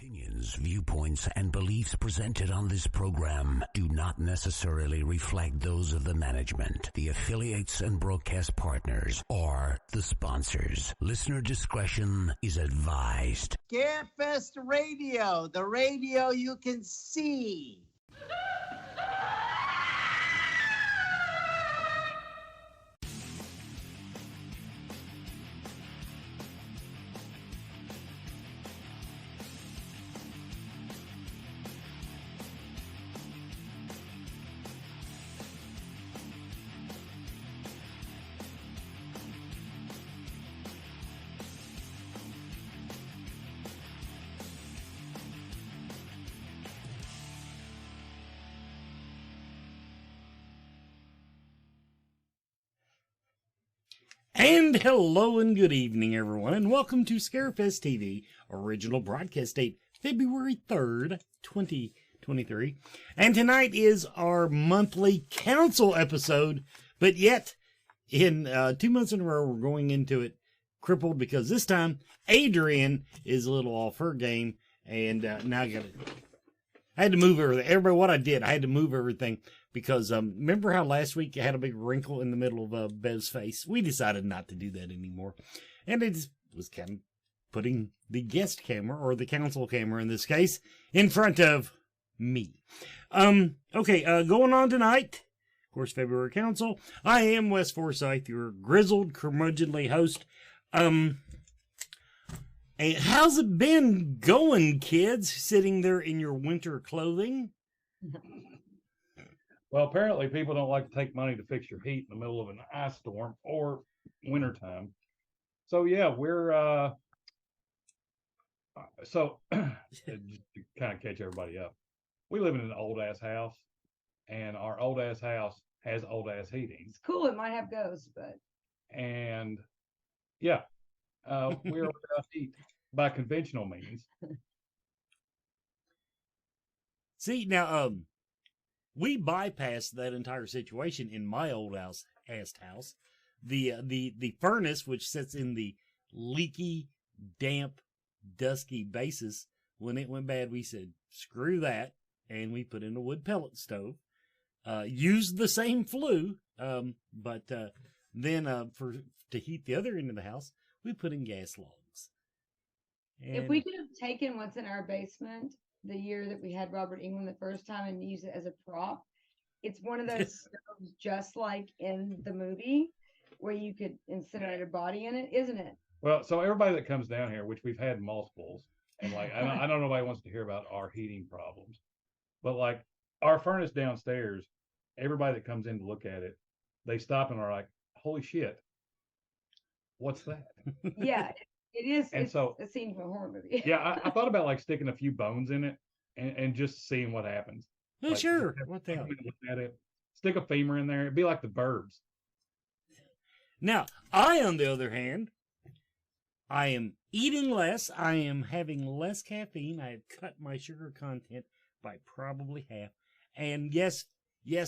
Opinions, viewpoints, and beliefs presented on this program do not necessarily reflect those of the management, the affiliates and broadcast partners, or the sponsors. Listener discretion is advised. Scarefest Radio, the radio you can see. And hello and good evening, everyone, and welcome to Scarefest TV, original broadcast date February 3rd, 2023. And tonight is our monthly council episode, but yet, in 2 months in a row, we're going into it crippled because this time, Adrian is a little off her game, and now I had to move everything. Everybody, what I did, I had to move everything. Because remember how last week I had a big wrinkle in the middle of Bev's face? We decided not to do that anymore. And it was kind of putting the guest camera, or the council camera in this case, in front of me. Okay, going on tonight, of course, February Council. I am Wes Forsyth, your grizzled, curmudgeonly host. And how's it been going, kids, sitting there in your winter clothing? Well, apparently people don't like to take money to fix your heat in the middle of an ice storm or wintertime. So, yeah, we're, just to kind of catch everybody up, we live in an old-ass house, and our old-ass house has old-ass heating. It's cool. It might have ghosts, but. And, yeah, we're without heat by conventional means. See, now, we bypassed that entire situation in my old house. The furnace, which sits in the leaky, damp, dusky basis, when it went bad, we said, screw that, and we put in a wood pellet stove. Used the same flue, but then to heat the other end of the house, we put in gas logs. And if we could have taken what's in our basement the year that we had Robert England the first time and use it as a prop, it's one of those stoves just like in the movie where you could incinerate a body in it, isn't it? Well, so everybody that comes down here, which we've had multiples, and like I know nobody wants to hear about our heating problems, but like our furnace downstairs, everybody that comes in to look at it, they stop and are like, "Holy shit, what's that?" Yeah. It is. And it's so, a scene from a horror movie. Yeah, I thought about like sticking a few bones in it and just seeing what happens. Yeah, like, sure. What the hell? Look at it, stick a femur in there. It'd be like the Burbs. Now, I, on the other hand, I am eating less. I am having less caffeine. I have cut my sugar content by probably half. And yes,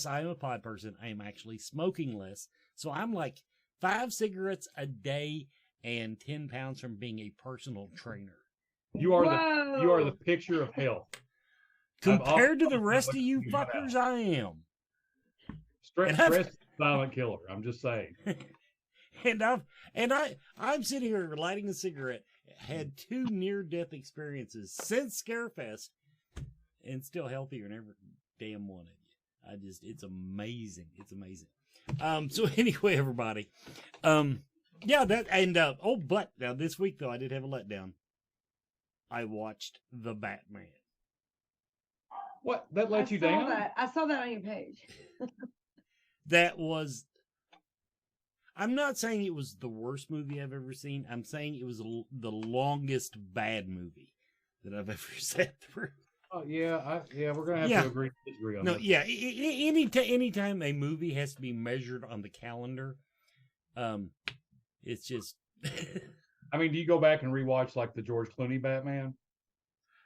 I am a pod person. I am actually smoking less. So I'm like 5 cigarettes a day and 10 pounds from being a personal trainer. You are the picture of health. Compared to the rest of you fuckers, I am. Stress is a silent killer. I'm just saying. I'm sitting here lighting a cigarette. Had 2 near-death experiences since Scarefest, and still healthier than every damn one of you. It's amazing. It's amazing. So anyway, everybody. Yeah, but now this week though, I did have a letdown. I watched The Batman. What? That let you down? I saw that on your page. I'm not saying it was the worst movie I've ever seen. I'm saying it was the longest bad movie that I've ever sat through. Oh yeah, we're gonna have to agree to disagree on that. Yeah, anytime a movie has to be measured on the calendar, it's just. I mean, do you go back and rewatch like the George Clooney Batman?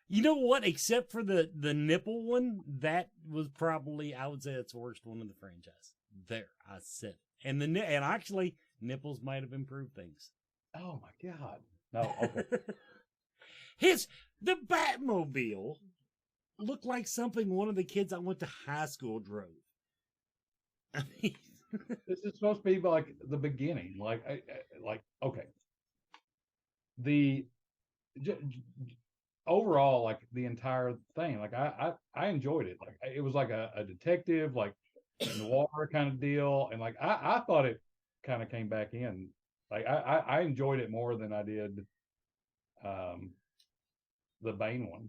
You know what? Except for the nipple one, that was probably, I would say that's the worst one in the franchise. There, I said it. And actually, nipples might have improved things. Oh my God! No, okay. The Batmobile looked like something one of the kids I went to high school drove. I mean, This is supposed to be like the beginning. Like, okay. The overall, like the entire thing, like I enjoyed it. Like it was like a detective, like noir kind of deal, and like I thought it kind of came back in. Like I enjoyed it more than I did the Bane one.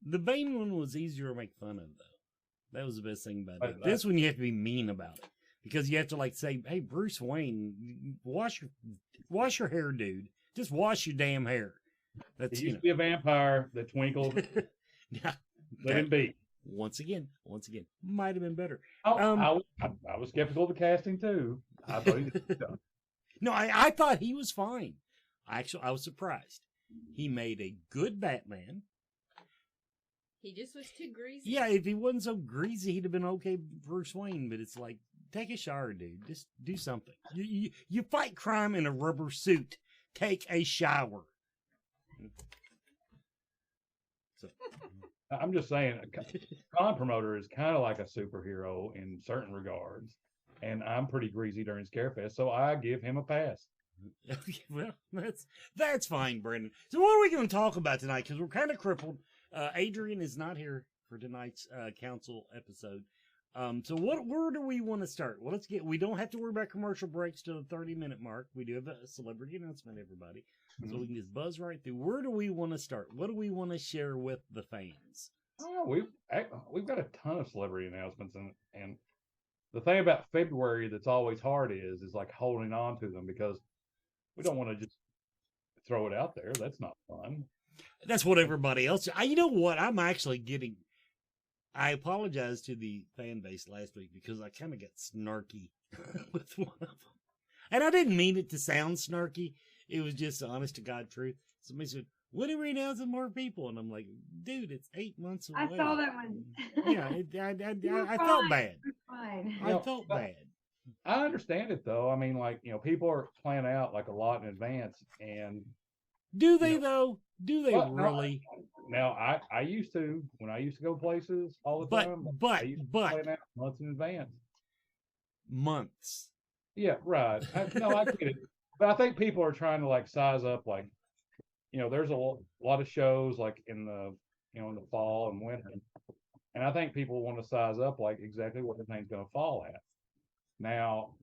the Bane one was easier to make fun of, though. That was the best thing about it. But This one, you have to be mean about it because you have to like say, "Hey, Bruce Wayne, wash your hair, dude. Just wash your damn hair." That's He used to be a vampire that twinkled. Now, Let him be. once again, might have been better. I was skeptical of the casting too. I thought he did stuff. No, I thought he was fine. I was surprised. He made a good Batman. He just was too greasy. Yeah, if he wasn't so greasy, he'd have been okay Bruce Wayne. But it's like, take a shower, dude. Just do something. You fight crime in a rubber suit. Take a shower. So, I'm just saying, a con promoter is kind of like a superhero in certain regards, and I'm pretty greasy during Scarefest, so I give him a pass. okay, well, that's fine, Brendan. So what are we going to talk about tonight? Because we're kind of crippled. Adrian is not here for tonight's council episode. So where do we want to start? Well, we don't have to worry about commercial breaks till the 30-minute mark. We do have a celebrity announcement, everybody. So we can just buzz right through. Where do we want to start? What do we want to share with the fans? Oh, we've got a ton of celebrity announcements, and the thing about February that's always hard is like holding on to them because we don't want to just throw it out there. That's not fun. That's what everybody else. You know what? I'm actually getting. I apologize to the fan base last week because I kind of got snarky with one of them, and I didn't mean it to sound snarky. It was just honest to God truth. Somebody said, "When are we announcing more people?" And I'm like, "Dude, it's 8 months away." I saw that one. Yeah, I felt bad. Fine. I felt bad. I understand it though. I mean, like, people are planning out like a lot in advance, and Do they though? Do they Well, no, really? now I used to when I used to go places all the But time. I but used to but plan out months in advance. months. Yeah, right. I get it. But I think people are trying to like size up, like, there's a lot of shows like in the, in the fall and winter. And I think people want to size up like exactly what everything's going to fall at. Now,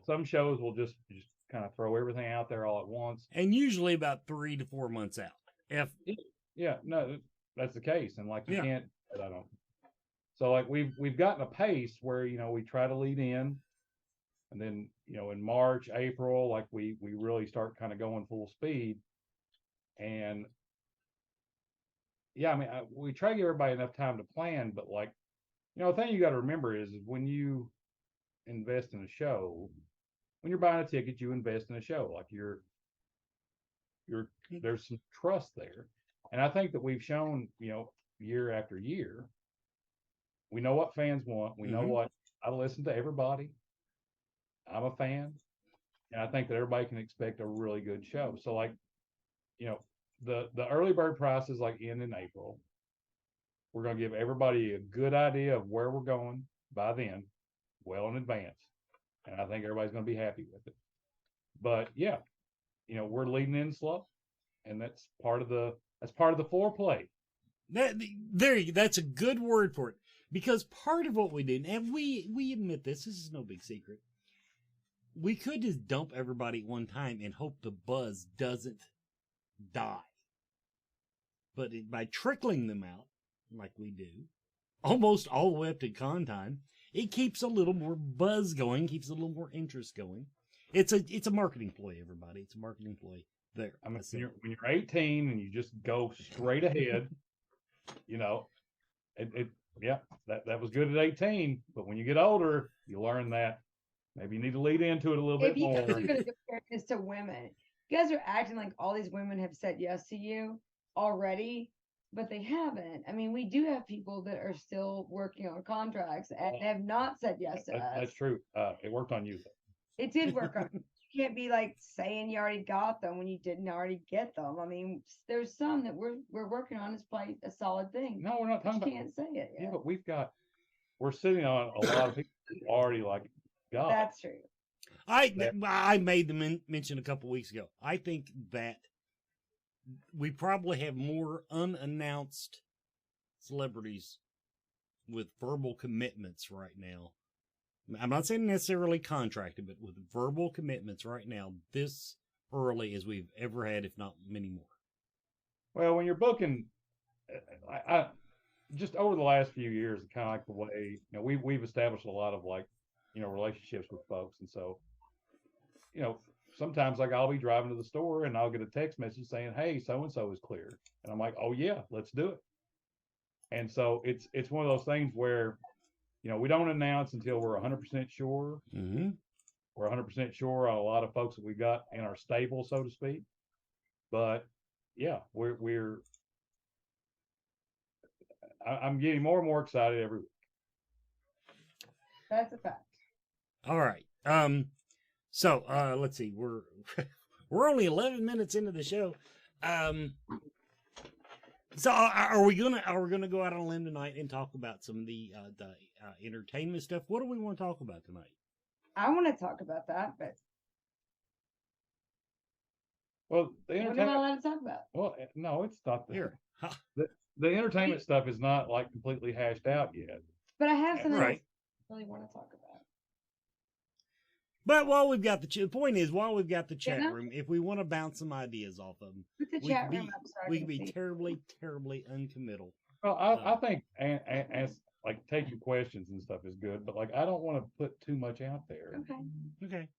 some shows will just kind of throw everything out there all at once. And usually about 3 to 4 months out. Yeah, no, that's the case. And like, you Yeah. can't, I don't. So like we've gotten a pace where, we try to lead in. And then, in March, April, like we really start kind of going full speed. And yeah, I mean, we try to give everybody enough time to plan, but like, the thing you got to remember is when you invest in a show, when you're buying a ticket, you invest in a show. Like there's some trust there. And I think that we've shown, year after year, we know what fans want. We know what, I listen to everybody. I'm a fan, and I think that everybody can expect a really good show. So like, the early bird prices like end in April. We're going to give everybody a good idea of where we're going by then, well in advance. And I think everybody's going to be happy with it. But yeah, we're leading in slow, and that's part of the foreplay. That's a good word for it. Because part of what we did, and we admit this is no big secret. We could just dump everybody at one time and hope the buzz doesn't die. But by trickling them out, like we do, almost all the way up to con time, it keeps a little more buzz going, keeps a little more interest going. It's a marketing ploy, everybody. It's a marketing ploy there. I mean, when you're 18 and you just go straight ahead, that was good at 18. But when you get older, you learn that maybe you need to lead into it a little bit If you more. guys are going to compare this to women, you guys are acting like all these women have said yes to you already, but they haven't. I mean, we do have people that are still working on contracts and have not said yes to us. That's true. It worked on you. It did work on. You can't be like saying you already got them when you didn't already get them. I mean, there's some that we're working on. It's probably a solid thing. No, we're not You talking about. can't say it Yeah, yet. but we're sitting on a lot of people who already like got. That's true. I made the mention a couple weeks ago. I think that we probably have more unannounced celebrities with verbal commitments right now. I'm not saying necessarily contracted, but with verbal commitments right now, this early as we've ever had, if not many more. Well, when you're booking, I just over the last few years, kind of like the way, we've established a lot of like, relationships with folks. And so, sometimes like I'll be driving to the store and I'll get a text message saying, "Hey, so-and-so is clear." And I'm like, "Oh yeah, let's do it." And so it's one of those things where, we don't announce until we're 100% sure. Mm-hmm. We're 100% sure on a lot of folks that we got in our stable, so to speak. But yeah, I'm getting more and more excited every week. That's a fact. All right. So let's see. We're only 11 minutes into the show. So are we gonna go out on a limb tonight and talk about some of the entertainment stuff? What do we want to talk about tonight? I want to talk about that, but Well, the what am I entertainment. allowed to talk about? Well, no, it's not Here. The entertainment stuff is not like completely hashed out yet. But I have something Right. else I really want to talk about. But while we've got the point is, while we've got the chat Yeah. room, if we want to bounce some ideas off of them, Put the we chat could room be, up so I we can could be see. terribly, terribly uncommittal. Well, I think and like taking questions and stuff is good, but like I don't want to put too much out there. Okay. Okay.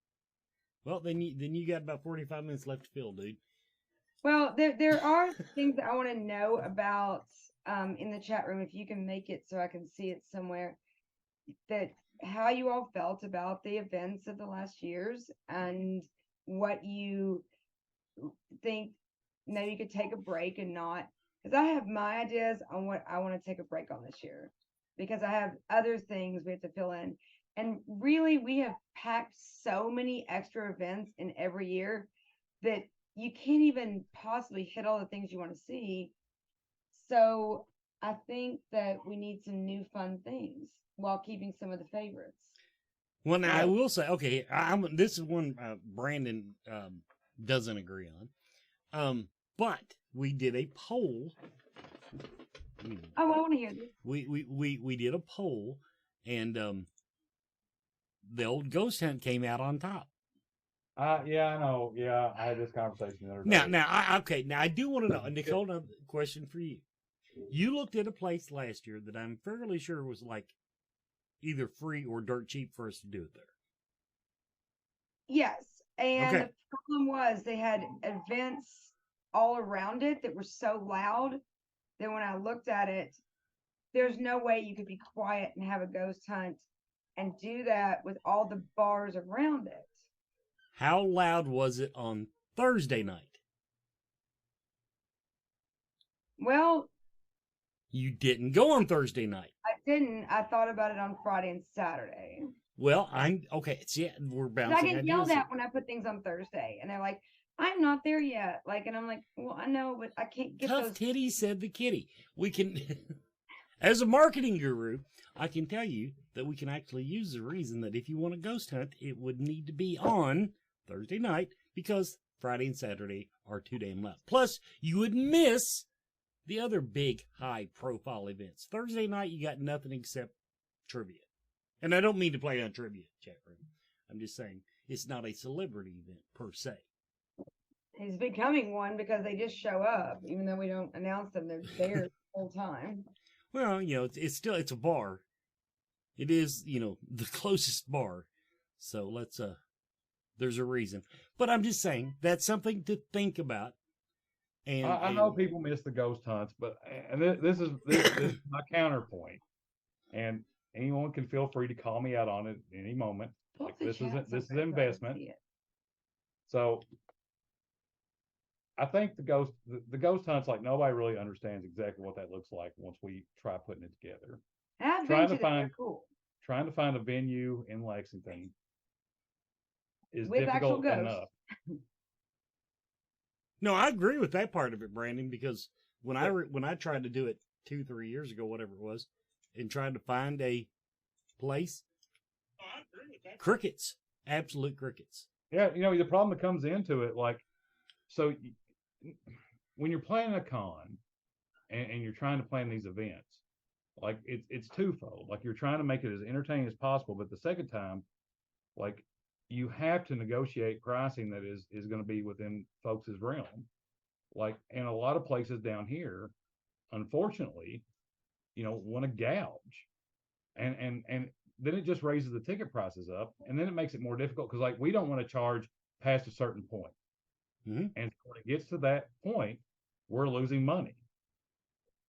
Well, then you got about 45 minutes left to fill, dude. Well, there are things that I want to know about in the chat room. If you can make it so I can see it somewhere, that how you all felt about the events of the last years and what you think maybe you could take a break and not, because I have my ideas on what I want to take a break on this year because I have other things we have to fill in. And really, we have packed so many extra events in every year that you can't even possibly hit all the things you want to see. So I think that we need some new fun things while keeping some of the favorites. Well, now I will say, okay, this is one Brandon doesn't agree on. But we did a poll. Oh, I want to hear this. We did a poll, and the old ghost hunt came out on top. Yeah, I know. Yeah, I had this conversation the other day. Now I do want to know, Nicole, a question for you. You looked at a place last year that I'm fairly sure was like either free or dirt cheap for us to do it there. Yes. And Okay. the problem was they had events all around it that were so loud that when I looked at it, there's no way you could be quiet and have a ghost hunt and do that with all the bars around it. How loud was it on Thursday night? Well, You didn't go on Thursday night. I didn't. I thought about it on Friday and Saturday. Well, I'm okay. See, we're 'Cause bouncing. I get ideas yelled here. at when I put things on Thursday, and they're like, "I'm not there yet." Like, and I'm like, "Well, I know, but I can't get Tough those." titty, said the kitty. We can, as a marketing guru, I can tell you that we can actually use the reason that if you want a ghost hunt, it would need to be on Thursday night because Friday and Saturday are too damn loud. Plus, you would miss the other big high-profile events. Thursday night, you got nothing except trivia. And I don't mean to play on trivia, chat room. I'm just saying it's not a celebrity event per se. He's becoming one because they just show up, even though we don't announce them. They're there the whole time. Well, it's still a bar. It is, the closest bar. So there's a reason. But I'm just saying that's something to think about. And I know people miss the ghost hunts, but this is my counterpoint, and anyone can feel free to call me out on it at any moment. Like this is investment. So I think the ghost hunts, like nobody really understands exactly what that looks like once we try putting it together. I've Trying been to to them. find- They're cool. Trying to find a venue in Lexington is With actual difficult ghosts. enough. No, I agree with that part of it, Brandon, because when I tried to do it 2-3 years ago, whatever it was, and tried to find a place, crickets, absolute crickets. Yeah, the problem that comes into it, like, so when you're planning a con and you're trying to plan these events, like it's twofold. Like, you're trying to make it as entertaining as possible, but the second time, like, you have to negotiate pricing that is going to be within folks' realm. Like, and a lot of places down here, unfortunately, want to gouge, and then it just raises the ticket prices up, and then it makes it more difficult because, like, we don't want to charge past a certain point. Mm-hmm. And when it gets to that point, we're losing money,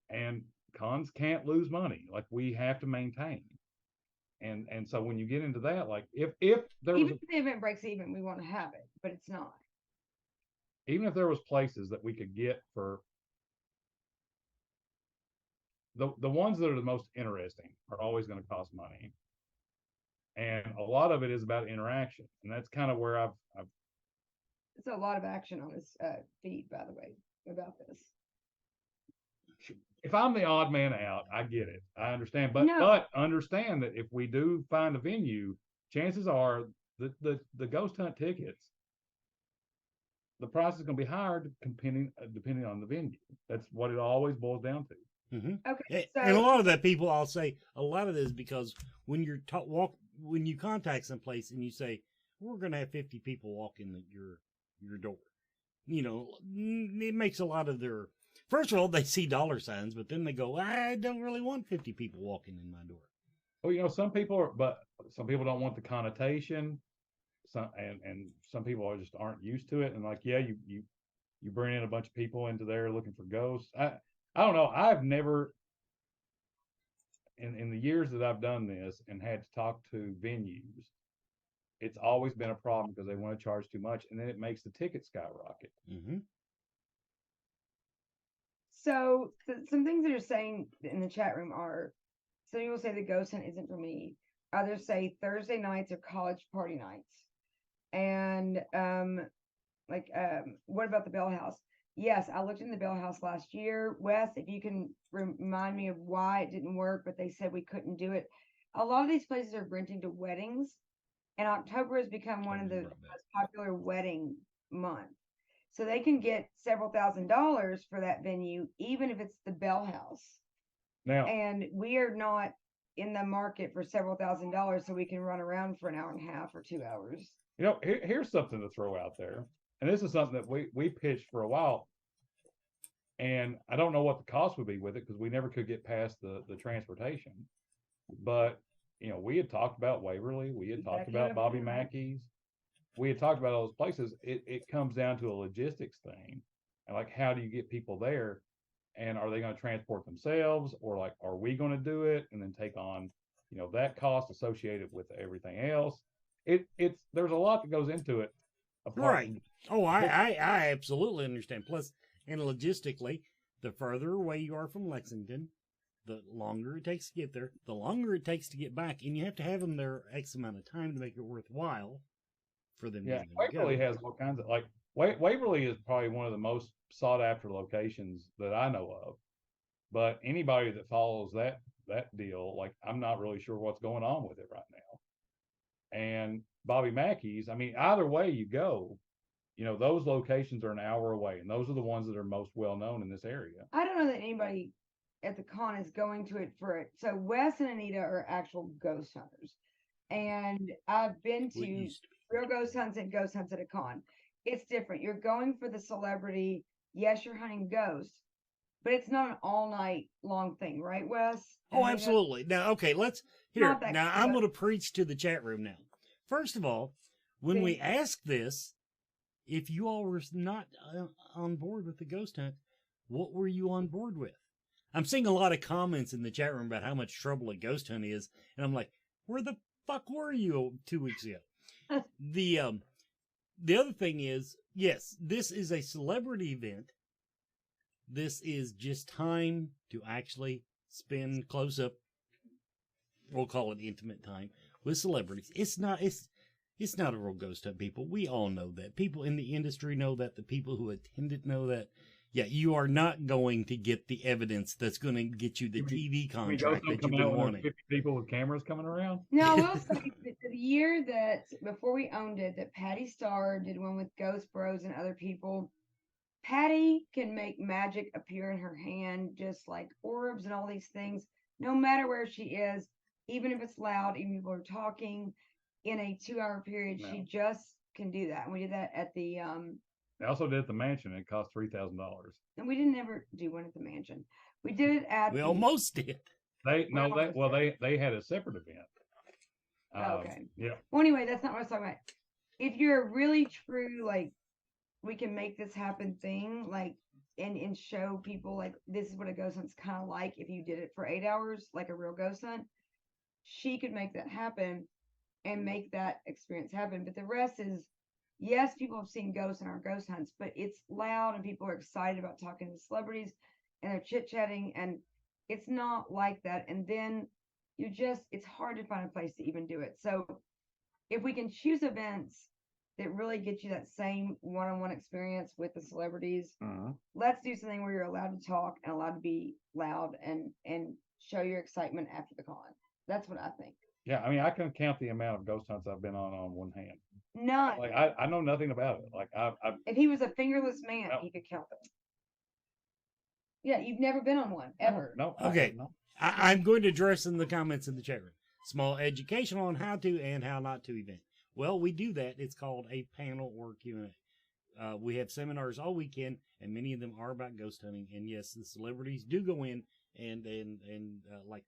and cons can't lose money. Like, we have to maintain. And so when you get into that, like, if there was, Even if the event breaks even, we want to have it, but it's not. even if there was places that we could get for the ones that are the most interesting are always going to cost money. And a lot of it is about interaction. And that's kind of where I've It's a lot of action on this feed, by the way, about this. if I'm the odd man out, I get it. I understand. But No. but understand that if we do find a venue, chances are the ghost hunt tickets, the price is going to be higher depending on the venue. That's what it always boils down to. Mm-hmm. Okay, And a lot of that, people, I'll say, a lot of it is because when you're when you contact someplace and you say, we're going to have 50 people walk in your door, it makes a lot of their, first of all, they see dollar signs, but then they go, I don't really want 50 people walking in my door. Well, some people don't want the connotation. And some people just aren't used to it. And like, yeah, you bring in a bunch of people into there looking for ghosts. I don't know. I've never, in the years that I've done this and had to talk to venues, it's always been a problem because they want to charge too much, and then it makes the ticket skyrocket. Mm-hmm. So some things that you're saying in the chat room are, some people say the ghost hunt isn't for me. Others say Thursday nights are college party nights. And what about the Bell House? Yes, I looked in the Bell House last year. Wes, if you can remind me of why it didn't work, but they said we couldn't do it. A lot of these places are renting to weddings, and October has become one of the most popular wedding month. So they can get several $1,000s for that venue, even if it's the Bell House. Now, And we are not in the market for several $1,000s, so we can run around for an hour and a half or 2 hours. here's something to throw out there. And this is something that we pitched for a while. And I don't know what the cost would be with it because we never could get past the transportation. But, we had talked about Waverly. We had talked about Bobby Mackey's. We had talked about all those places. It comes down to a logistics thing. And like, how do you get people there? And are they going to transport themselves, or like, are we going to do it and then take on, that cost associated with everything else? There's a lot that goes into it. Right. Oh, I absolutely understand. Plus, and logistically, the further away you are from Lexington, the longer it takes to get there, the longer it takes to get back, and you have to have them there X amount of time to make it worthwhile for them. Yeah, to Waverly go. has all kinds of, like, Waverly is probably one of the most sought after locations that I know of. But anybody that follows that deal, like, I'm not really sure what's going on with it right now. And Bobby Mackey's, I mean, either way you go, those locations are an hour away, and those are the ones that are most well known in this area. I don't know that anybody at the con is going to it for it. So Wes and Anita are actual ghost hunters. And I've been Well, it to used to be. real ghost hunts and ghost hunts at a con. It's different. You're going for the celebrity. Yes, you're hunting ghosts, but it's not an all night long thing, right, Wes? Oh, Anita? absolutely. Now, okay, Not that now good. I'm going to preach to the chat room now. First of all, when we See? asked this, if you all were not on board with the ghost hunt, what were you on board with? I'm seeing a lot of comments in the chat room about how much trouble a ghost hunt is, and I'm like, where the fuck were you 2 weeks ago? The other thing is, yes, this is a celebrity event. This is just time to actually spend close up, we'll call it intimate time, with celebrities. It's It's not a real ghost hunt, people. We all know that. People in the industry know that. The people who attend it know that. Yeah, you are not going to get the evidence that's going to get you the TV contract that you've been wanting. 50 people with cameras coming around. No, I will say that the year that before we owned it, that Patty Starr did one with Ghost Bros and other people. Patty can make magic appear in her hand, just like orbs and all these things, no matter where she is, even if it's loud, even if people are talking in a 2-hour period, No. she just can do that. And we did that at the They also did at the mansion. It cost $3,000. and we didn't ever do one at the mansion. We did it at We the, almost did. They had a separate event. Okay. Yeah. Well, anyway, that's not what I was talking about. If you're a really true, like, we can make this happen thing, like, and show people, like, this is what a ghost hunt's kind of like if you did it for 8 hours, like a real ghost hunt, she could make that happen and make that experience happen. But the rest is, yes, people have seen ghosts in our ghost hunts, but it's loud and people are excited about talking to celebrities and they're chit-chatting, and it's not like that. And then it's hard to find a place to even do it. So if we can choose events that really get you that same one-on-one experience with the celebrities, let's do something where you're allowed to talk and allowed to be loud and show your excitement after the con. That's what I think. Yeah, I mean, I can count the amount of ghost hunts I've been on one hand. None. Like I know nothing about it. Like I If he was a fingerless man, No. he could count them. Yeah, you've never been on one ever. No. Okay. No. I'm going to address in the comments in the chat room. Small education on how to and how not to event. Well, we do that. It's called a panel or Q&A. We have seminars all weekend, and many of them are about ghost hunting. And yes, the celebrities do go in and like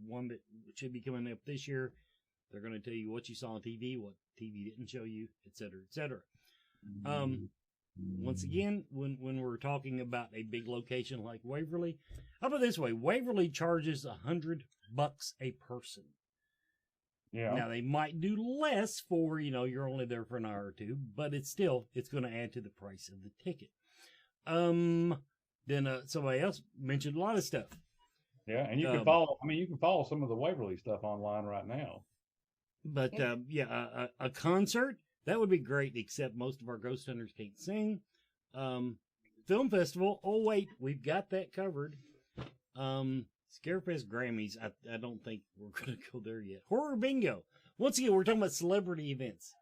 one that should be coming up this year. They're going to tell you what you saw on TV, what TV didn't show you, et cetera, et cetera. Once again, when we're talking about a big location like Waverly, how about this way? Waverly charges $100 a person. Yeah. Now they might do less for, you're only there for an hour or two, but it's going to add to the price of the ticket. Then somebody else mentioned a lot of stuff. Yeah, and you can follow. I mean, you can follow some of the Waverly stuff online right now. But a concert, that would be great, except most of our ghost hunters can't sing. Film festival, oh wait, we've got that covered. Scarefest Grammys, I don't think we're going to go there yet. Horror bingo. Once again, we're talking about celebrity events.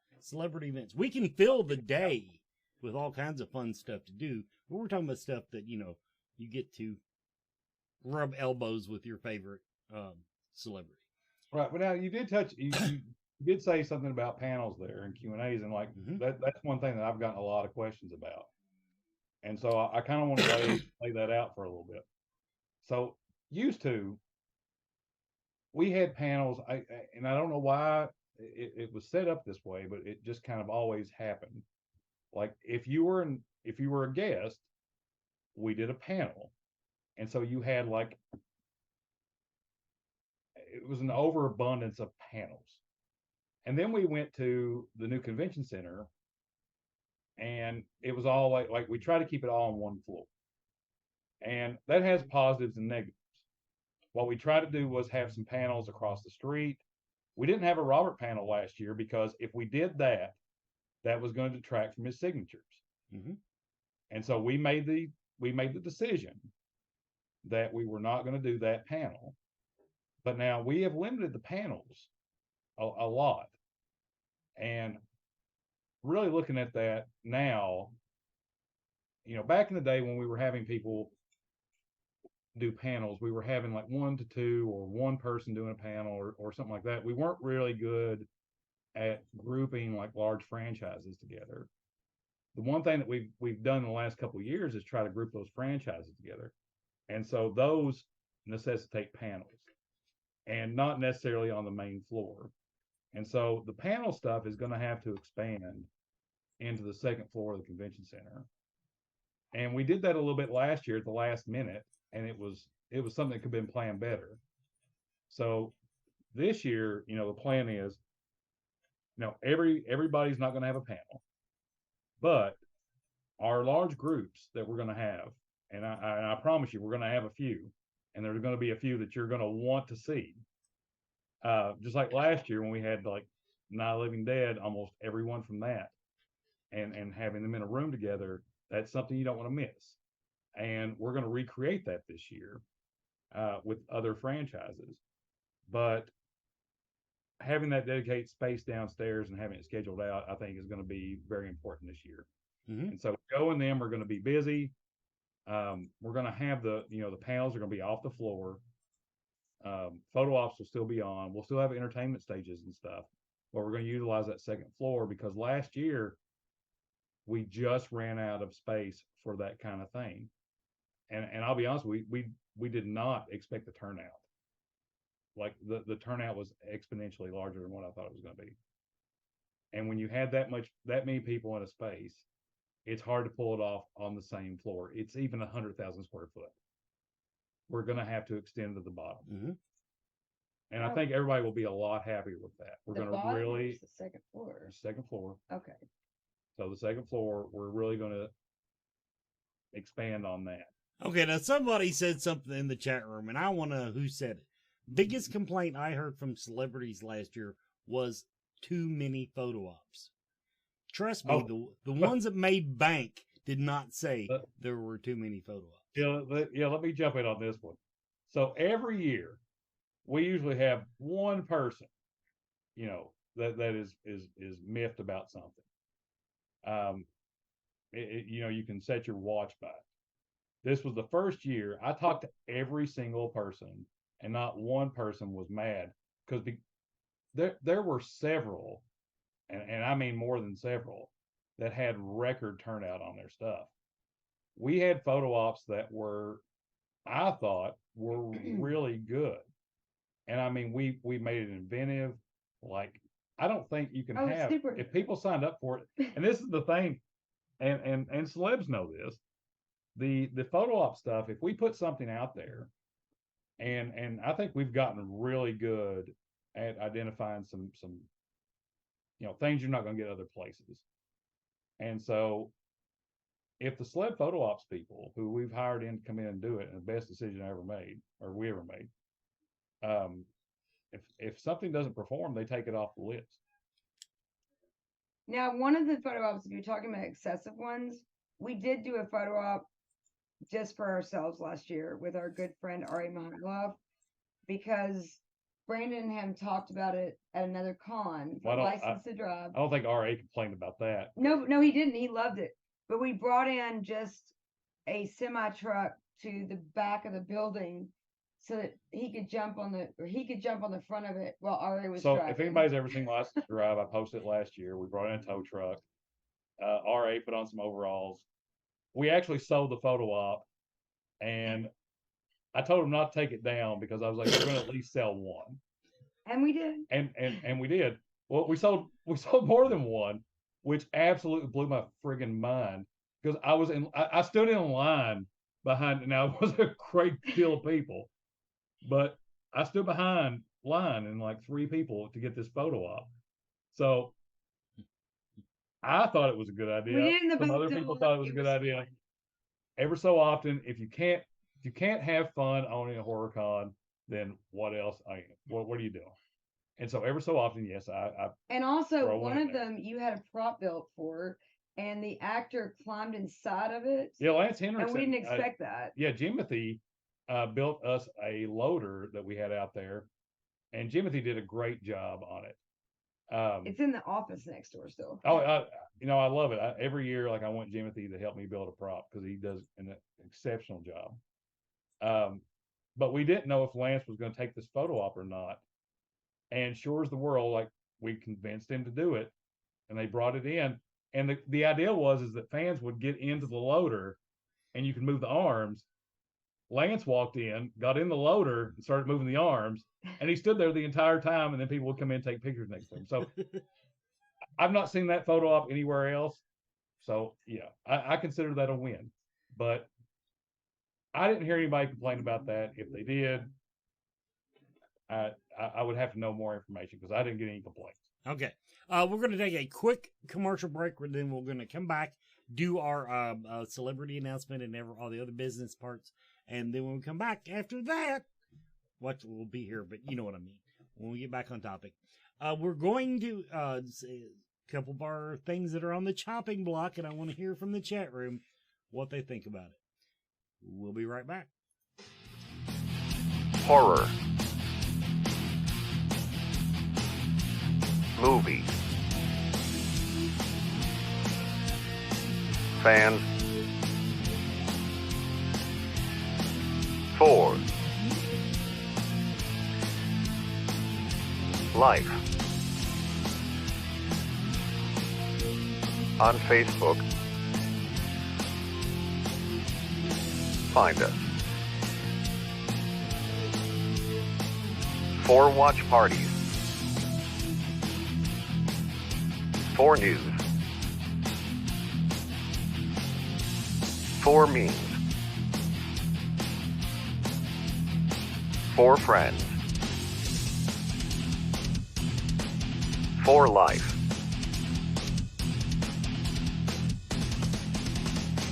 We can fill the day with all kinds of fun stuff to do, but we're talking about stuff that, you get to rub elbows with your favorite celebrity. Right, but now you did touch. You did say something about panels there and Q&As, and like that's one thing that I've gotten a lot of questions about, and so I kind of want to lay that out for a little bit. So we had panels, and I don't know why it was set up this way, but it just kind of always happened. Like if you were a guest, we did a panel, and so you had like. It was an overabundance of panels. And then we went to the new convention center, and it was all like we try to keep it all on one floor. And that has positives and negatives. What we tried to do was have some panels across the street. We didn't have a Robert panel last year because if we did that, that was going to detract from his signatures. And so we made the decision that we were not going to do that panel. But now we have limited the panels a lot. And really looking at that now, back in the day when we were having people do panels, we were having like 1 to 2 or one person doing a panel or something like that. We weren't really good at grouping like large franchises together. The one thing that we've done in the last couple of years is try to group those franchises together. And so those necessitate panels. And not necessarily on the main floor. And so the panel stuff is going to have to expand into the second floor of the convention center. And we did that a little bit last year at the last minute, and it was something that could have been planned better. So this year, the plan is, everybody's not going to have a panel, but our large groups that we're going to have, and I promise you, we're going to have a few. And there's going to be a few that you're going to want to see. Just like last year when we had like Night of the Living Dead, almost everyone from that, and having them in a room together, that's something you don't want to miss. And we're going to recreate that this year with other franchises. But having that dedicated space downstairs and having it scheduled out, I think, is going to be very important this year. Mm-hmm. And so Joe and them are going to be busy. We're going to have the panels are going to be off the floor. Photo ops will still be on. We'll still have entertainment stages and stuff, but we're going to utilize that second floor because last year we just ran out of space for that kind of thing. And I'll be honest, we did not expect the turnout. Like the turnout was exponentially larger than what I thought it was going to be. And when you had that many people in a space, it's hard to pull it off on the same floor. It's even 100,000 square foot. We're going to have to extend to the bottom. Mm-hmm. And I think everybody will be a lot happier with that. We're going to really the second floor. Second floor. Okay. So the second floor, we're really going to expand on that. Okay, now somebody said something in the chat room, and I want to know who said it. Biggest complaint I heard from celebrities last year was too many photo ops. Trust me, the ones that made bank did not say there were too many photo ops. Yeah, let me jump in on this one. So every year, we usually have one person, that is miffed about something. You can set your watch by it. This was the first year I talked to every single person, and not one person was mad because there were several, and I mean more than several, that had record turnout on their stuff. We had photo ops that I thought were really good. And I mean, we made it inventive. Like, I don't think you can if people signed up for it. And this is the thing, and celebs know this. The photo op stuff, if we put something out there, and I think we've gotten really good at identifying some things you're not going to get other places. And so if the celeb photo ops people who we've hired in to come in and do it, and the best decision we ever made, if something doesn't perform, they take it off the list. Now, one of the photo ops, if you're talking about excessive ones, we did do a photo op just for ourselves last year with our good friend Ari Mihailov, because Brandon and him talked about it at another con for License to Drive. I don't think RA complained about that. No, he didn't. He loved it. But we brought in just a semi truck to the back of the building so that he could jump on the front of it while RA was driving. So if anybody's ever seen License to Drive, I posted it last year. We brought in a tow truck. RA put on some overalls. We actually sold the photo op, and I told him not to take it down because I was like, we're going to at least sell one. And we did. And we did. Well, we sold more than one, which absolutely blew my friggin' mind because I stood in line behind, now it was a great deal of people, but I stood behind line and like 3 people to get this photo op. So I thought it was a good idea. Some other people thought it was a good idea. Ever so often, if you can't have fun owning a horror con, then what else? What are you doing? And so ever so often, yes, I and also one of them you had a prop built for, and the actor climbed inside of it. Yeah, Lance Henriksen. And we didn't expect that. Yeah, Jimothy built us a loader that we had out there, and Jimothy did a great job on it. It's in the office next door still. Oh, I love it. Every year, I want Jimothy to help me build a prop because he does an exceptional job. But we didn't know if Lance was going to take this photo op or not. And sure as the world, we convinced him to do it, and they brought it in. And the idea is that fans would get into the loader, and you can move the arms. Lance walked in, got in the loader, and started moving the arms, and he stood there the entire time. And then people would come in and take pictures next to him. So I've not seen that photo op anywhere else. So yeah, I consider that a win. But I didn't hear anybody complain about that. If they did, I would have to know more information because I didn't get any complaints. Okay. We're going to take a quick commercial break, then we're going to come back, do our celebrity announcement and all the other business parts. And then when we come back after that, we'll be here, but you know what I mean. When we get back on topic, We're going to say a couple of our things that are on the chopping block, and I want to hear from the chat room what they think about it. We'll be right back. Horror. Movie. Fans. 4. Life. On Facebook. Find us. 4 watch parties. 4 news. 4 memes. 4 friends. 4 life.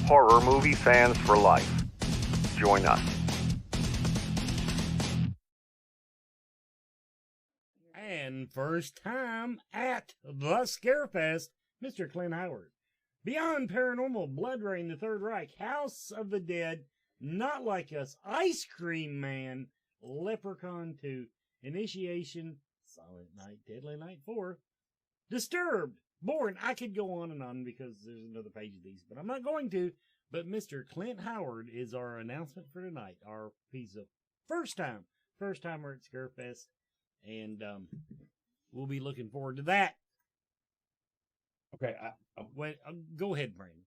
Horror movie fans for life. Join us. And first time at the Scarefest, Mr. Clint Howard. Beyond Paranormal, Blood Rain, The Third Reich, House of the Dead, Not Like Us, Ice Cream Man, Leprechaun 2, Initiation, Silent Night, Deadly Night 4, Disturbed, Born. I could go on because there's another page of these, but I'm not going to. But Mr. Clint Howard is our announcement for tonight, our piece of first time we're at Scarefest, and we'll be looking forward to that. Okay. Wait, go ahead, Brandon.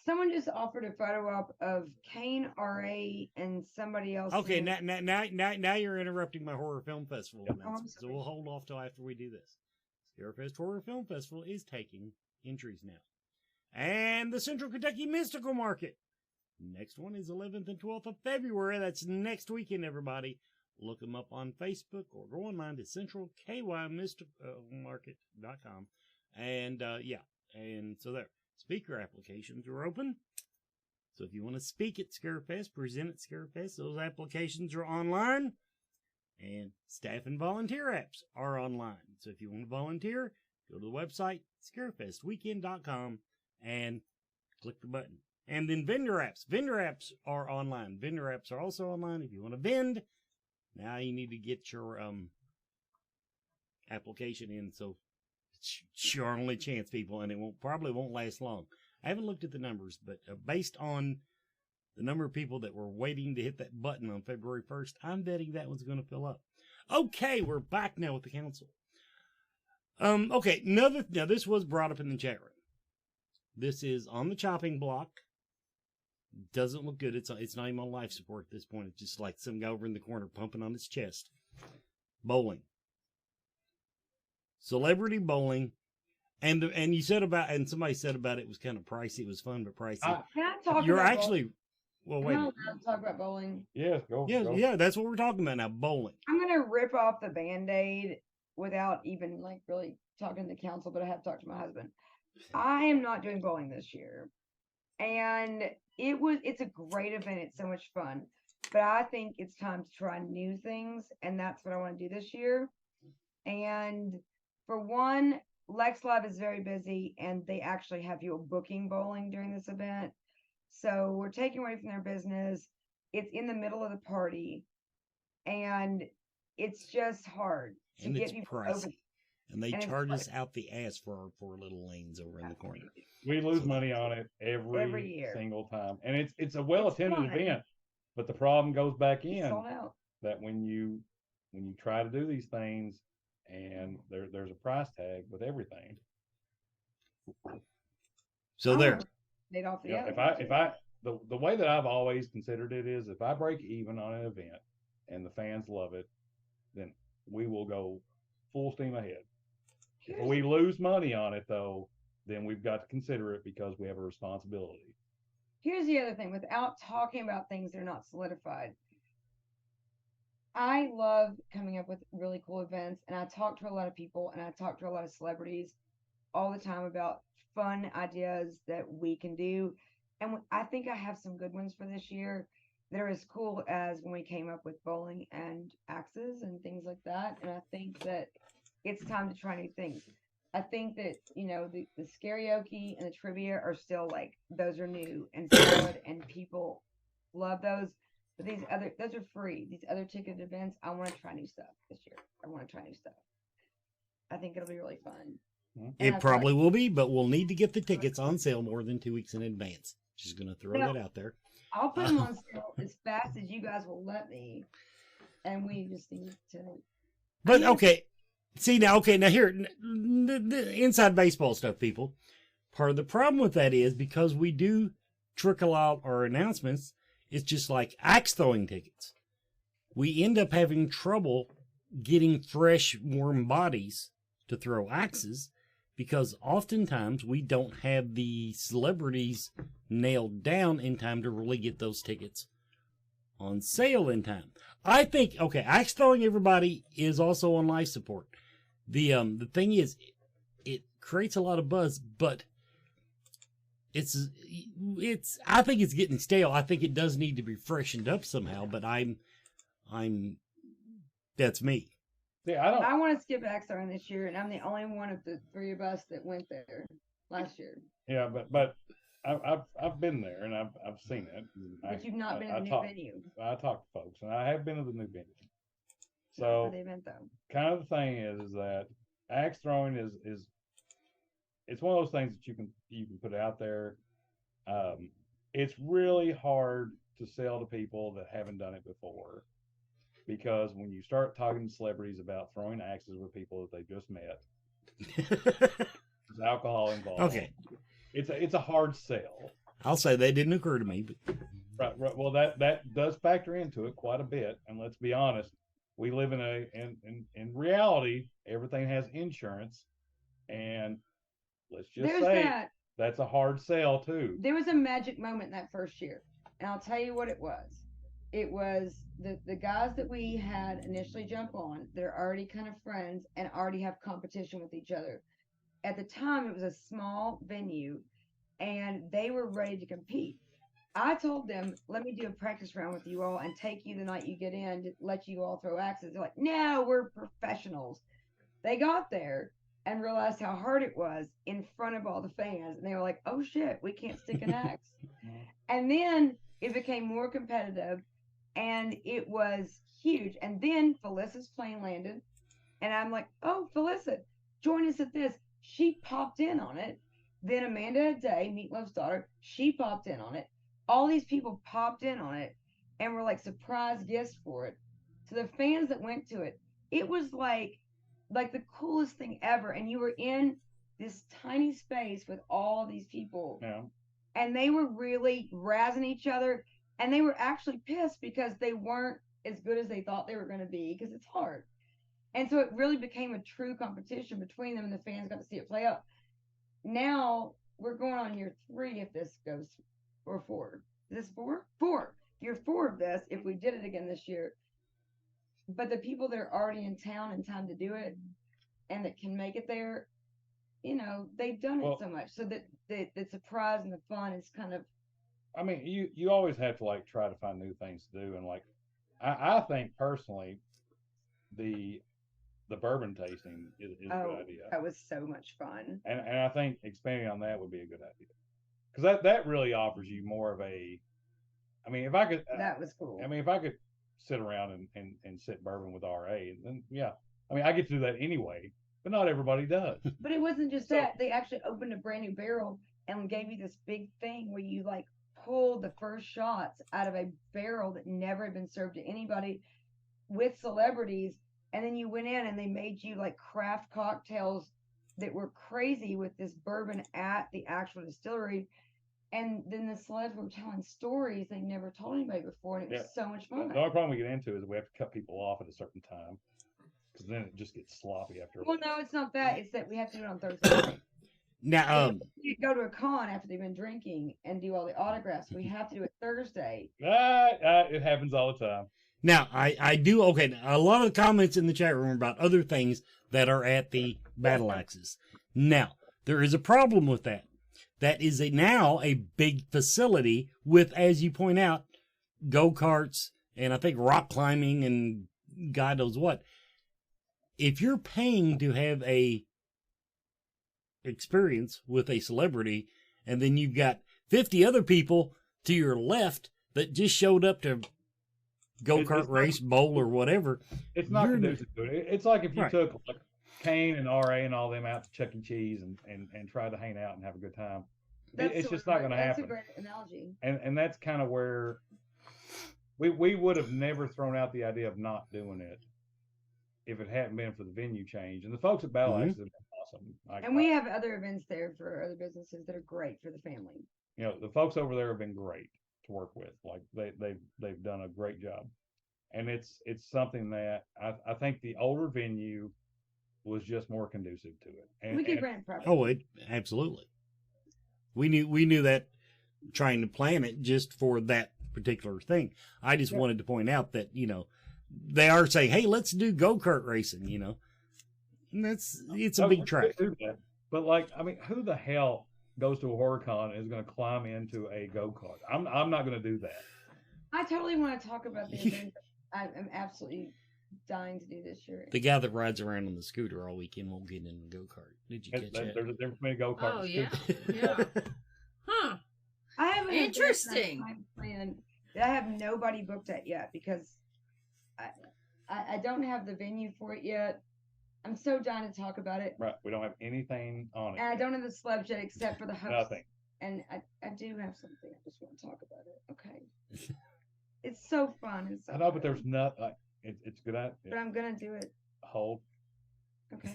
Someone just offered a photo op of Kane, R.A., and somebody else. Okay, now you're interrupting my horror film festival announcement, so sorry. we'll hold off till after we do this. Scarefest Horror Film Festival is taking entries now. And the Central Kentucky Mystical Market. Next one is 11th and 12th of February. That's next weekend, everybody. Look them up on Facebook or go online to centralkymysticalmarket.com. And, and so there. Speaker applications are open. So if you want to speak at Scarefest, present at Scarefest, those applications are online. And staff and volunteer apps are online. So if you want to volunteer, go to the website, scarefestweekend.com, and click the button. And then vendor apps. Vendor apps are online. Vendor apps are also online. If you want to vend, now you need to get your application in. So it's your only chance, people, and it probably won't last long. I haven't looked at the numbers, but based on the number of people that were waiting to hit that button on February 1st, I'm betting that one's going to fill up. Okay, we're back now with the council. Okay, now this was brought up in the chat room. This is on the chopping block. Doesn't look good. It's not even on life support at this point. It's just like some guy over in the corner pumping on his chest. Bowling. Celebrity bowling. And you said about, and somebody said about it was kind of pricey. It was fun, but pricey. Can I talk You're about actually, bowling? well, wait. Am I allowed to talk about bowling? Yes, go. Yeah, that's what we're talking about now, bowling. I'm going to rip off the Band-Aid without even like really talking to the council, but I have talked to my husband. I am not doing bowling this year. And it's a great event. It's so much fun. But I think it's time to try new things. And that's what I want to do this year. And for one, Lex Live is very busy and they actually have you booking bowling during this event. So we're taking away from their business. It's in the middle of the party. And it's just hard to get people over. And they charge us out the ass for our poor little lanes over in the corner. We lose money on it every year, single time, and it's a well attended event. But the problem goes back in that when you try to do these things, and there's a price tag with everything. So there. The way that I've always considered it is if I break even on an event and the fans love it, then we will go full steam ahead. If we lose money on it, though, then we've got to consider it because we have a responsibility. Here's the other thing, without talking about things that are not solidified. I love coming up with really cool events, and I talk to a lot of people, and I talk to a lot of celebrities all the time about fun ideas that we can do. And I think I have some good ones for this year that are as cool as when we came up with bowling and axes and things like that. And I think that it's time to try new things. I think that, the karaoke and the trivia are still like, those are new and solid and people love those. But those are free. These other ticketed events, I want to try new stuff this year. I want to try new stuff. I think it'll be really fun. It probably will be, but we'll need to get the tickets on sale more than 2 weeks in advance. Just going to throw that out there. I'll put them on sale as fast as you guys will let me. And we just need to. But okay. See now, here, the inside baseball stuff, people. Part of the problem with that is because we do trickle out our announcements, it's just like axe throwing tickets. We end up having trouble getting fresh, warm bodies to throw axes because oftentimes we don't have the celebrities nailed down in time to really get those tickets on sale in time. I think, axe throwing, everybody, is also on life support. The thing is, it creates a lot of buzz, but I think it's getting stale. I think it does need to be freshened up somehow, but that's me. Yeah, I want to skip axe throwing this year, and I'm the only one of the three of us that went there last year. Yeah, but I've been there and I've seen it. But you've not been to the new venue. I talked to folks, and I have been to the new venue. So So the event though. kind of the thing is that axe throwing is it's one of those things that you can put out there. It's really hard to sell to people that haven't done it before, because when you start talking to celebrities about throwing axes with people that they just met, there's alcohol involved. Okay. It's a hard sell. I'll say that didn't occur to me, but Right. Well, that does factor into it quite a bit. And let's be honest, we live in reality, everything has insurance, and let's just There's say that. that's a hard sell too. There was a magic moment that first year, and I'll tell you what it was. It was the guys that we had initially jump on. They're already kind of friends and already have competition with each other. At the time, it was a small venue, and they were ready to compete. I told them, let me do a practice round with you all and take you the night you get in to let you all throw axes. They're like, no, we're professionals. They got there and realized how hard it was in front of all the fans. And they were like, oh shit, we can't stick an axe. And then it became more competitive and it was huge. And then Felissa's plane landed and I'm like, oh, Felissa, join us at this. She popped in on it. Then Amanda Day, Meatloaf's daughter, she popped in on it. All these people popped in on it and were like surprise gifts for it. So the fans that went to it, it was like the coolest thing ever. And you were in this tiny space with all of these people. Yeah. And they were really razzing each other. And they were actually pissed because they weren't as good as they thought they were going to be, because it's hard. And so it really became a true competition between them, and the fans got to see it play out. Now we're going on year 3 if this goes, or 4. Is this 4? 4. Year 4 of this, if we did it again this year. But the people that are already in town in time to do it and that can make it there, they've done it so much. So that the surprise and the fun is kind of. I mean, you always have to like try to find new things to do, and like I think personally, the bourbon tasting is a good idea. That was so much fun. And I think expanding on that would be a good idea, because that really offers you more of a. I mean, if I could. That was cool. I mean, if I could sit around and sip bourbon with RA, then yeah. I mean, I get to do that anyway, but not everybody does. But it wasn't just that. They actually opened a brand new barrel and gave you this big thing where you like pulled the first shots out of a barrel that never had been served to anybody with celebrities. And then you went in and they made you like craft cocktails that were crazy with this bourbon at the actual distillery. And then the celebs were telling stories they never told anybody before. And it was so much fun. The only problem we get into is we have to cut people off at a certain time, because then it just gets sloppy after. Well, no, it's not that. It's that we have to do it on Thursday night. now, You go to a con after they've been drinking and do all the autographs. We have to do it Thursday. It happens all the time. Now, I do, a lot of the comments in the chat room are about other things that are at the battle axes. Now, there is a problem with that. That is now a big facility with, as you point out, go-karts and I think rock climbing and God knows what. if you're paying to have a experience with a celebrity, and then you've got 50 other people to your left that just showed up to go-kart race, bowl, or whatever. It's not conducive to it. It's like if you Right. took like Kane and RA and all them out to Chuck E. Cheese and tried to hang out and have a good time. It's sort just of not right. going to That's happen. a great analogy. And that's kind of where we would have never thrown out the idea of not doing it if it hadn't been for the venue change. And the folks at Battle Axe have been awesome. Like, And we have other events there for other businesses that are great for the family. you know, the folks over there have been great to work with. Like they've done a great job. And it's something that I think the older venue was just more conducive to it. And, We could rent property. Oh, absolutely. We knew that trying to plan it just for that particular thing. I just wanted to point out that, you know, they are saying, hey, let's do go-kart racing, you know. And it's a big track. But like, I mean, who the hell goes to a HorrorCon and is going to climb into a go-kart? I'm not going to do that. I totally want to talk about the event. I'm absolutely dying to do this year. The guy that rides around on the scooter all weekend won't get in the go-kart. Did you catch that? There's a difference between a go-kart Oh, and a yeah. scooter. Yeah. Huh. I have an event Interesting. I'm planning that I have nobody booked at yet because I don't have the venue for it yet. I'm so dying to talk about it. Right. We don't have anything on it. And I don't have the celebs yet except for the host. Nothing. And I do have something. I just want to talk about it. Okay. It's so fun. And so I know, but good. there's not like it's good at But I'm gonna do it. hold. Okay.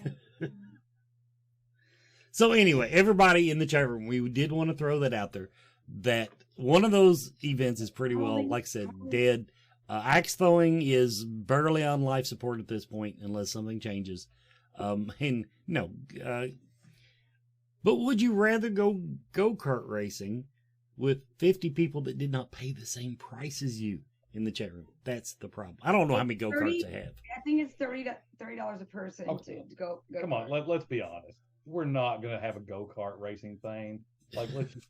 So anyway, everybody in the chat room, we did want to throw that out there, that one of those events is pretty well, like I said, dead. Axe throwing is barely on life support at this point, unless something changes. And no, but would you rather go-kart racing with 50 people that did not pay the same price as you in the chat room? That's the problem. I don't know how many go-karts I have. I think it's $30 a person Okay. to go. Come on, let's be honest. We're not gonna have a go-kart racing thing. Like let's just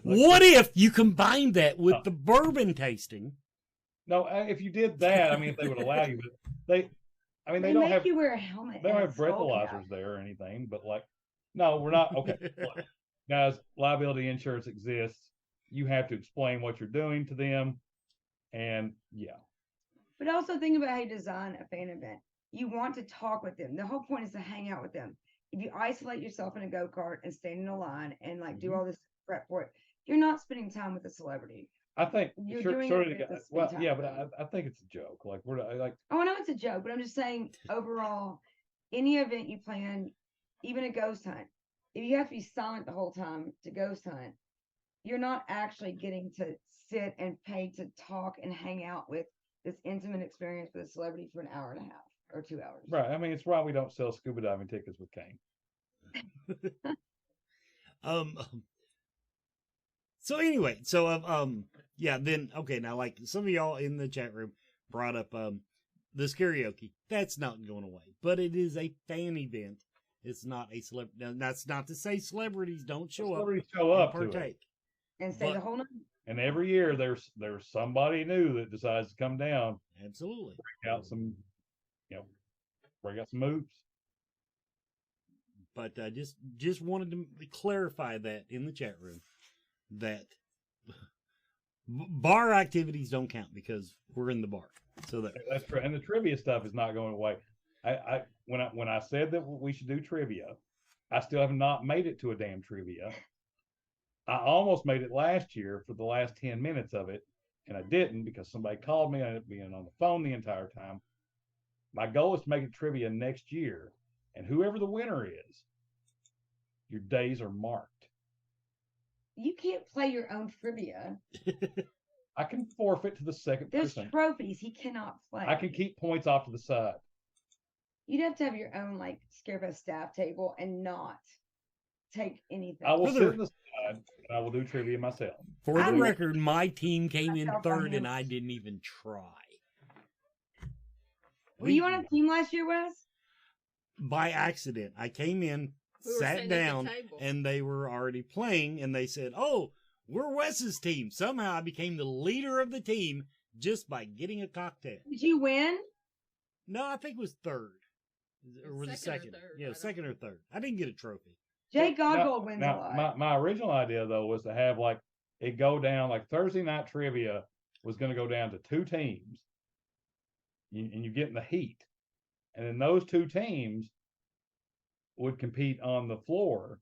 What if you combine that with the bourbon tasting? No, if you did that, I mean, if they would allow you, but they don't make have you wear a helmet. they don't and have a skull breathalyzers cap. there or anything. But like, no, we're not. Okay, look, guys, liability insurance exists. You have to explain what you're doing to them, and yeah, But also think about how you design a fan event. You want to talk with them. The whole point is to hang out with them. If you isolate yourself in a go-kart and stand in a line and like do all this prep for it, you're not spending time with a celebrity. I think You're sure, doing sort it of. to spend Well, time yeah, with but them. I think it's a joke. Like we're like, Oh, I know it's a joke, but I'm just saying overall, any event you plan, even a ghost hunt, if you have to be silent the whole time to ghost hunt, you're not actually getting to sit and pay to talk and hang out with this intimate experience with a celebrity for an hour and a half or 2 hours. right. I mean, it's why we don't sell scuba diving tickets with Kane. So anyway, yeah, then okay, now like some of y'all in the chat room brought up this karaoke. That's not going away, but it is a fan event. It's not a celebrity. That's not to say celebrities don't show Celebrities up show and up to it. partake. And stay the But- whole night. And every year there's somebody new that decides to come down, Absolutely. bring out some moves. But just wanted to clarify that in the chat room that bar activities don't count because we're in the bar. So that That's true. And the trivia stuff is not going away. When I said that we should do trivia, I still have not made it to a damn trivia. I almost made it last year for the last 10 minutes of it, and I didn't because somebody called me. I ended up being on the phone the entire time. My goal is to make it trivia next year, and whoever the winner is, your days are marked. You can't play your own trivia. I can forfeit to the second There's person. trophies he cannot play. I can keep points off to the side. You'd have to have your own like Scarefest staff table and not take anything. I will Brother. sit in the side and I will do trivia myself. For the I'm- record, my team came in Myself, third I'm and I in. didn't even try. Were you on a team last year, Wes? By accident. I came in, We were sat sitting at the down, table. and they were already playing, and they said, "Oh, we're Wes's team." Somehow I became the leader of the team just by getting a cocktail. Did you win? No, I think it was third. Or was it Second or second? third, Yeah, I don't second or third. I didn't get a trophy. Jay Now, Goggle wins a lot. my original idea though was to have like it go down like Thursday night trivia was going to go down to 2 teams, and you get in the heat, and then those 2 teams would compete on the floor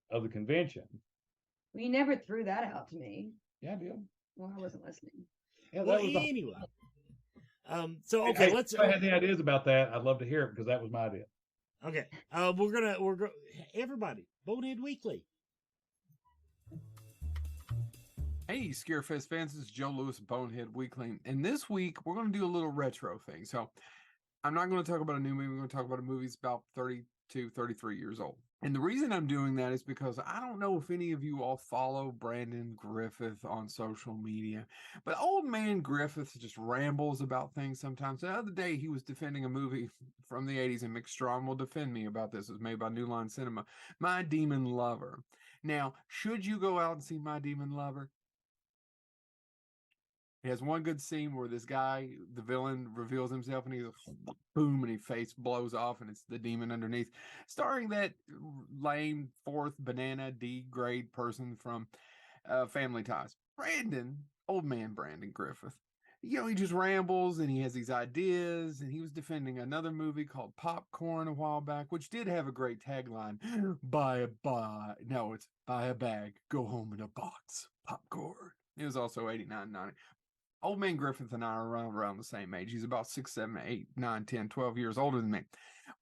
of the convention. Well, you never threw that out to me. Yeah, I did. Well, I wasn't listening. Yeah, Well, that was the. anyway. So okay, Hey, let's. if I had any ideas about that, I'd love to hear it because that was my idea. Okay, we're gonna everybody Bonehead Weekly. Hey, Scarefest fans, this is Joe Lewis of Bonehead Weekly, and this week we're going to do a little retro thing. So I'm not going to talk about a new movie. We're going to talk about a movie that's about 32, 33 years old. And the reason I'm doing that is because I don't know if any of you all follow Brandon Griffith on social media, but old man Griffith just rambles about things sometimes. The other day, he was defending a movie from the 80s, and Mick Strawn will defend me about this. It was made by New Line Cinema, My Demon Lover. Now, should you go out and see My Demon Lover? It has one good scene where this guy, the villain, reveals himself and he's boom, and his face blows off and it's the demon underneath. Starring that lame fourth banana D grade person from Family Ties. Brandon, old man Brandon Griffith. You know, he just rambles and he has these ideas, and he was defending another movie called Popcorn a while back, which did have a great tagline. Buy a bag, go home in a box. Popcorn. It was also 89, 90. Old man Griffith and I are around the same age. He's about 6, 7, 8, 9, 10, 12 years older than me.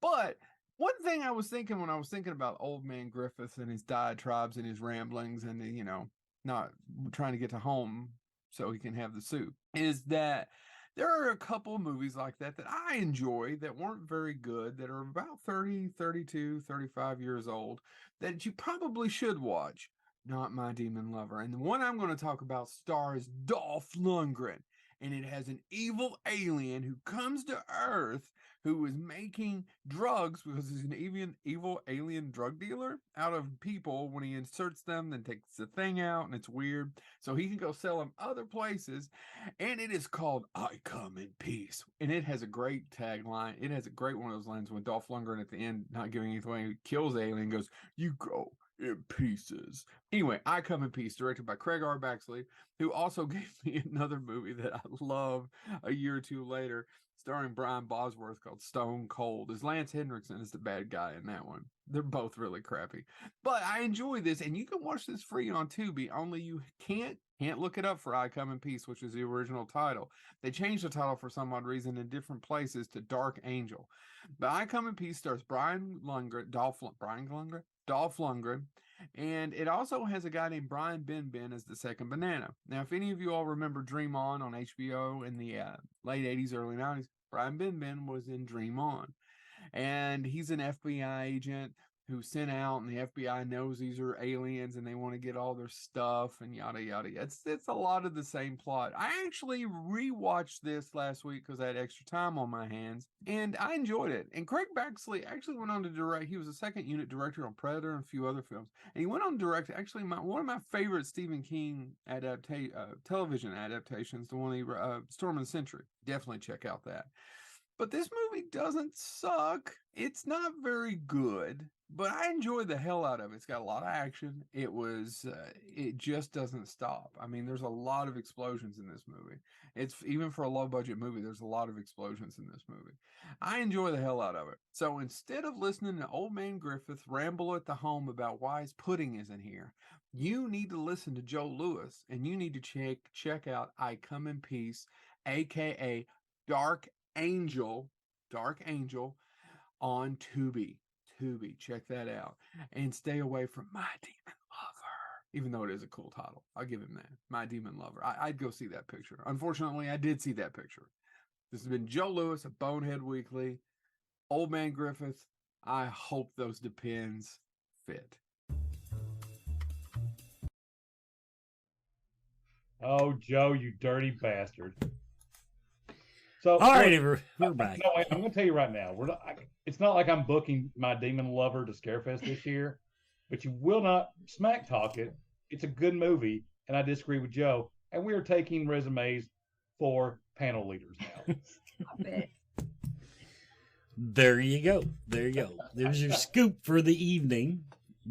But one thing I was thinking when I was thinking about old man Griffith and his diatribes and his ramblings and, you know, not trying to get to home so he can have the soup, is that there are a couple of movies like that that I enjoy that weren't very good, that are about 30, 32, 35 years old, that you probably should watch. Not My Demon Lover. And the one I'm going to talk about stars Dolph Lundgren. And it has an evil alien who comes to Earth who is making drugs because he's an evil alien drug dealer out of people. When he inserts them, then takes the thing out, and it's weird. So he can go sell them other places. And it is called I Come in Peace. And it has a great tagline. It has a great one of those lines when Dolph Lundgren at the end, not giving anything away, kills the alien, goes, "You go in pieces." Anyway, I Come in Peace, directed by Craig R. Baxley, who also gave me another movie that I love a year or two later, starring Brian Bosworth, called Stone Cold. As Lance Henriksen is the bad guy in that one. They're both really crappy. But I enjoy this, and you can watch this free on Tubi, only you can't look it up for I Come in Peace, which is the original title. They changed the title for some odd reason in different places to Dark Angel. But I Come in Peace stars Dolph Lundgren, and it also has a guy named Brian Benben as the second banana. Now, if any of you all remember Dream On HBO in the late 80s, early 90s, Brian Benben was in Dream On. And he's an FBI agent who's sent out, and the FBI knows these are aliens and they want to get all their stuff and yada yada. It's a lot of the same plot. I actually rewatched this last week because I had extra time on my hands, and I enjoyed it. And Craig Baxley actually went on to direct. He was a second unit director on Predator and a few other films, and he went on to direct actually one of my favorite Stephen King television adaptations, the one Storm of the Century. Definitely check out that. But this movie doesn't suck. It's not very good, but I enjoyed the hell out of it. It's got a lot of action. It just doesn't stop. I mean, there's a lot of explosions in this movie. It's even for a low budget movie, there's a lot of explosions in this movie. I enjoy the hell out of it. So instead of listening to old man Griffith ramble at the home about why his pudding isn't here, you need to listen to Joe Lewis, and you need to check out I Come in Peace, aka Dark Angel on Tubi. Check that out. And stay away from My Demon Lover. Even though it is a cool title. I'll give him that. My Demon Lover. I'd go see that picture. Unfortunately, I did see that picture. This has been Joe Lewis of Bonehead Weekly. Old Man Griffith. I hope those depends fit. Oh, Joe, you dirty bastard. So, all right, we're back. No, I'm going to tell you right now, it's not like I'm booking My Demon Lover to Scarefest this year, but you will not smack talk it. It's a good movie, and I disagree with Joe. And we are taking resumes for panel leaders now. Stop it. There you go. There you go. There's your scoop for the evening.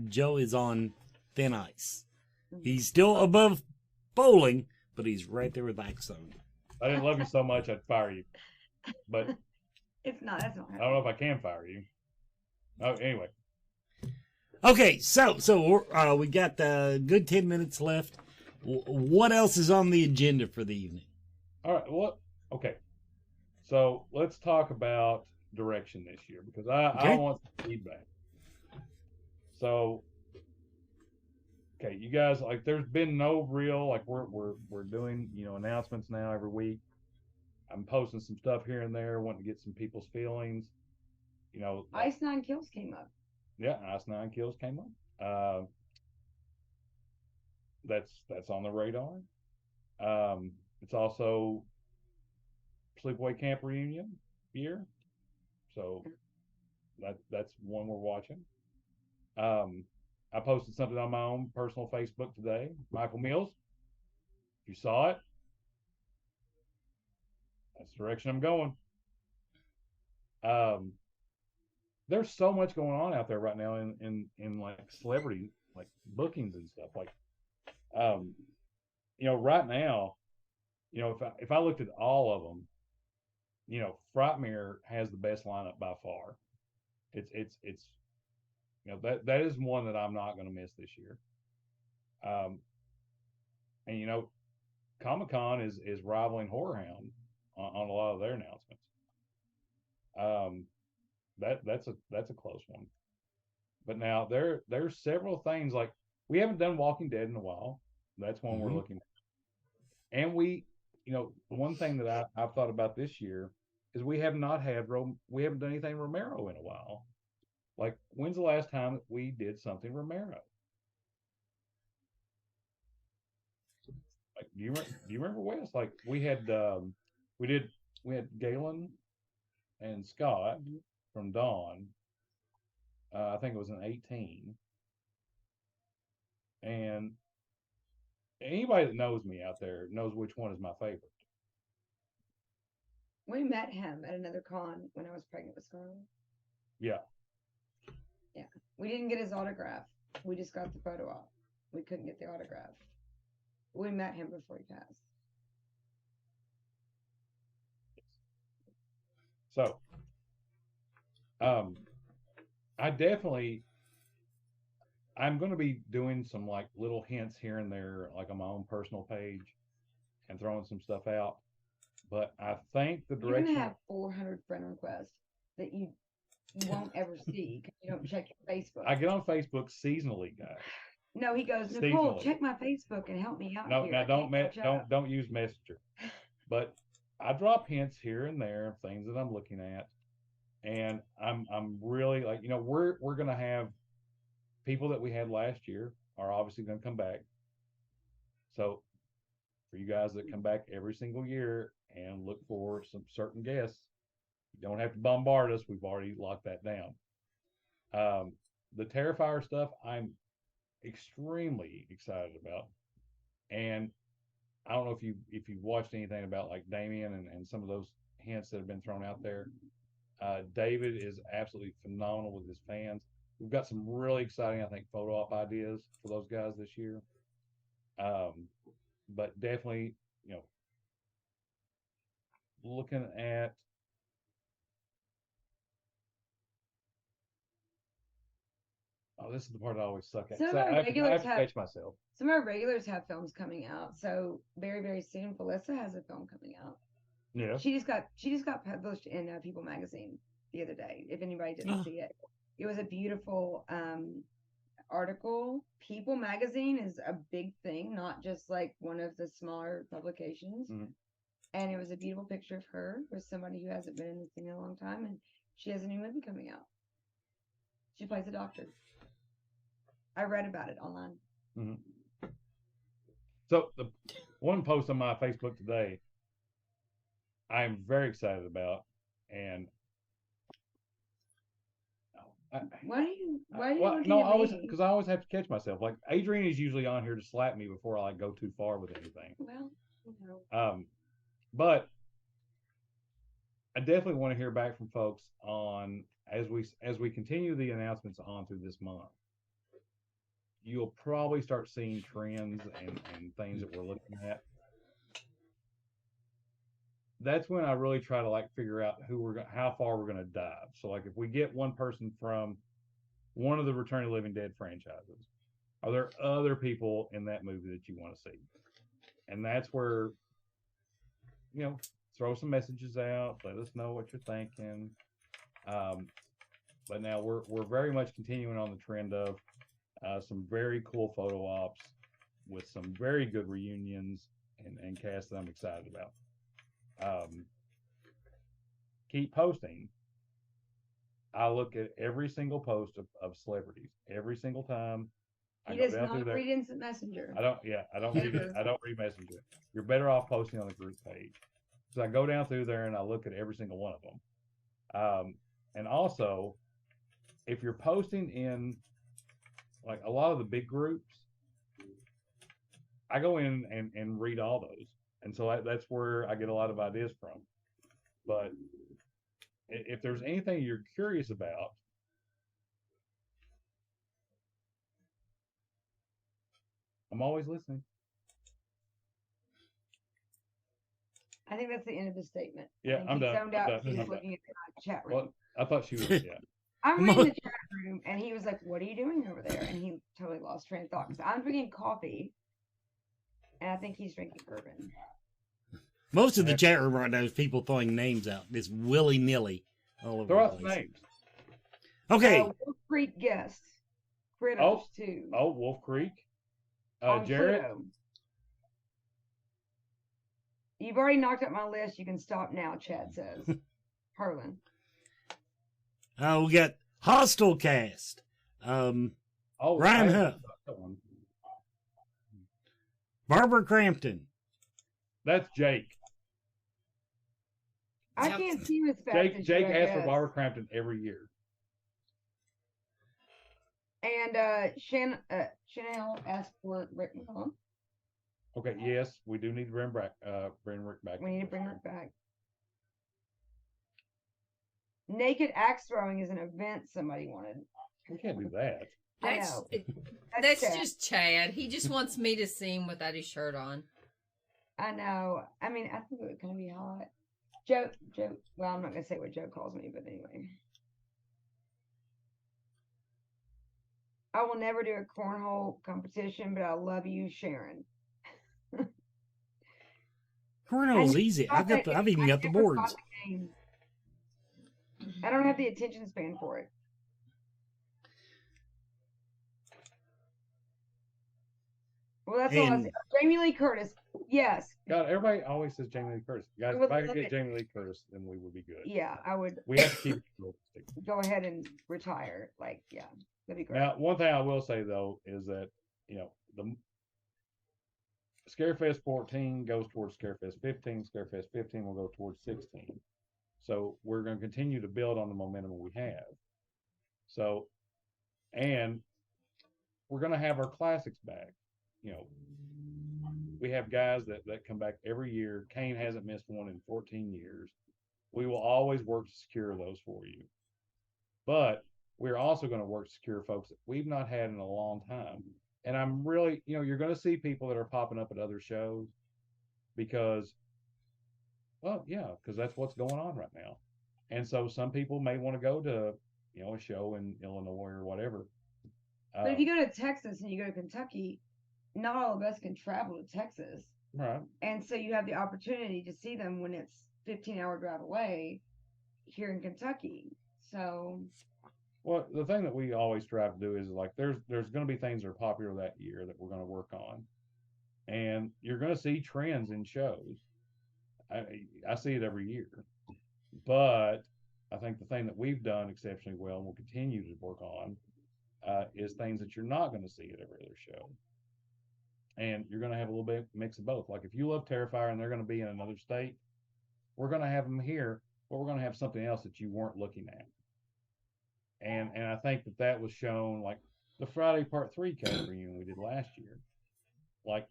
Joe is on thin ice. He's still above bowling, but he's right there with Axone. I didn't love you so much, I'd fire you. But It's not. That's not. I don't know if I can fire you. Oh, anyway. Okay, so we got a good 10 minutes left. What else is on the agenda for the evening? All right. Well, okay. So let's talk about direction this year because I want some feedback. So, okay, you guys, like, there's been no real, like, we're doing, announcements now every week. I'm posting some stuff here and there, wanting to get some people's feelings. Ice Nine Kills came up. Yeah, Ice Nine Kills came up. That's on the radar. It's also Sleepaway Camp reunion year, so that's one we're watching. I posted something on my own personal Facebook today. Michael Mills, if you saw it, that's the direction I'm going. There's so much going on out there right now in like celebrity like bookings and stuff. Like, right now, if I looked at all of them, Frightmare has the best lineup by far. It's that is one that I'm not going to miss this year. And Comic-Con is rivaling Horror Hound on a lot of their announcements. That's a close one. But now there's several things, like we haven't done Walking Dead in a while. That's one we're looking at. And one thing that I've thought about this year is we haven't done anything Romero in a while. Like, when's the last time that we did something Romero? Like, do you remember, Wes? Like, we had Galen and Scott from Dawn. I think it was in 2018. And anybody that knows me out there knows which one is my favorite. We met him at another con when I was pregnant with Scarlett. Yeah. Yeah. We didn't get his autograph. We just got the photo op. We couldn't get the autograph. We met him before he passed. So, I'm going to be doing some like little hints here and there, like on my own personal page, and throwing some stuff out. But I think the direction, you're gonna have 400 friend requests that you won't ever see because you don't check your Facebook. I get on Facebook seasonally, guys. No, he goes, Nicole, check my Facebook and help me out. No, here. now don't use Messenger. But I drop hints here and there of things that I'm looking at, and I'm really like, we're gonna have people that we had last year are obviously gonna come back. So for you guys that come back every single year and look for some certain guests, you don't have to bombard us. We've already locked that down. The Terrifier stuff, I'm extremely excited about. And I don't know if you've watched anything about like Damien and some of those hints that have been thrown out there. David is absolutely phenomenal with his fans. We've got some really exciting, I think, photo op ideas for those guys this year. But definitely, looking at this is the part I always suck at. Some of I our have regulars to catch myself. Some of our regulars have films coming out. So very, very soon, Felissa has a film coming out. Yeah. She just got published in People magazine the other day. If anybody didn't see it, it was a beautiful article. People magazine is a big thing, not just like one of the smaller publications. Mm-hmm. And it was a beautiful picture of her with somebody who hasn't been in the scene in a long time, and she has a new movie coming out. She plays a doctor. I read about it online. Mm-hmm. So the one post on my Facebook today, I'm very excited about, and why do you because I always have to catch myself. Like, Adrienne is usually on here to slap me before I go too far with anything. Well, But I definitely want to hear back from folks on as we continue the announcements on through this month. You'll probably start seeing trends and things that we're looking at. That's when I really try to like figure out how far we're going to dive. So like if we get one person from one of the Return of the Living Dead franchises, are there other people in that movie that you want to see? And that's where, throw some messages out, let us know what you're thinking. But now we're very much continuing on the trend of some very cool photo ops with some very good reunions and casts that I'm excited about. Keep posting. I look at every single post of celebrities every single time. He does not read Instant Messenger. I don't read Messenger. You're better off posting on the group page. So I go down through there and I look at every single one of them. And also, if you're posting in like a lot of the big groups, I go in and read all those. And so that's where I get a lot of ideas from. But if there's anything you're curious about, I'm always listening. I think that's the end of the statement. Yeah, I'm done. Zoned out. He's looking at the chat room. Well, I thought she was. Yeah. I'm reading the chat room, and he was like, "What are you doing over there?" And he totally lost train of thought because I'm drinking coffee, and I think he's drinking bourbon. Most of the chat room right now is people throwing names out. It's willy nilly all over. Throw out some names. Okay. Wolf Creek guest. Critters too. Oh, Wolf Creek. Jared. Pluto. You've already knocked out my list. You can stop now, Chad says. Harlan. We got Hostile Cast. Ryan Huff. Barbara Crampton. That's Jake. I can't see him as fast as Jake asks for Barbara Crampton every year. And Chanel asked for Rick McCollum. Okay, yes, we do need to bring Rick back. We need to bring Rick back. Naked axe throwing is an event somebody wanted. We can't do that. That's just Chad. He just wants me to see him without his shirt on. I know. I mean, I think it would kind of be hot. Joe. Well, I'm not gonna say what Joe calls me, but anyway. I will never do a cornhole competition, but I love you, Sharon. Cornhole's easy. I've even got the boards. I don't have the attention span for it. Well, that's all I say. Jamie Lee Curtis. Yes. God, everybody always says Jamie Lee Curtis. Guys, if I could get Jamie Lee Curtis, then we would be good. Yeah, I would. We have to keep it. Go ahead and retire. Like, yeah, that'd be great. Now, one thing I will say though is that the Scarefest 14 goes towards Scarefest 15. Scarefest 15 will go towards 16. So we're going to continue to build on the momentum we have. So, and we're going to have our classics back. We have guys that come back every year. Kane hasn't missed one in 14 years. We will always work to secure those for you. But we're also going to work to secure folks that we've not had in a long time. And I'm really, you're going to see people that are popping up at other shows because that's what's going on right now. And so some people may want to go to, a show in Illinois or whatever. But if you go to Texas and you go to Kentucky, not all of us can travel to Texas. Right. And so you have the opportunity to see them when it's 15-hour drive away here in Kentucky. So. Well, the thing that we always strive to do is like there's going to be things that are popular that year that we're going to work on. And you're going to see trends in shows. I see it every year. But I think the thing that we've done exceptionally well and will continue to work on is things that you're not going to see at every other show. And you're going to have a little bit mix of both. Like if you love Terrifier and they're going to be in another state, we're going to have them here, but we're going to have something else that you weren't looking at. And I think that was shown, like the Friday Part 3 cast reunion we did last year. Like,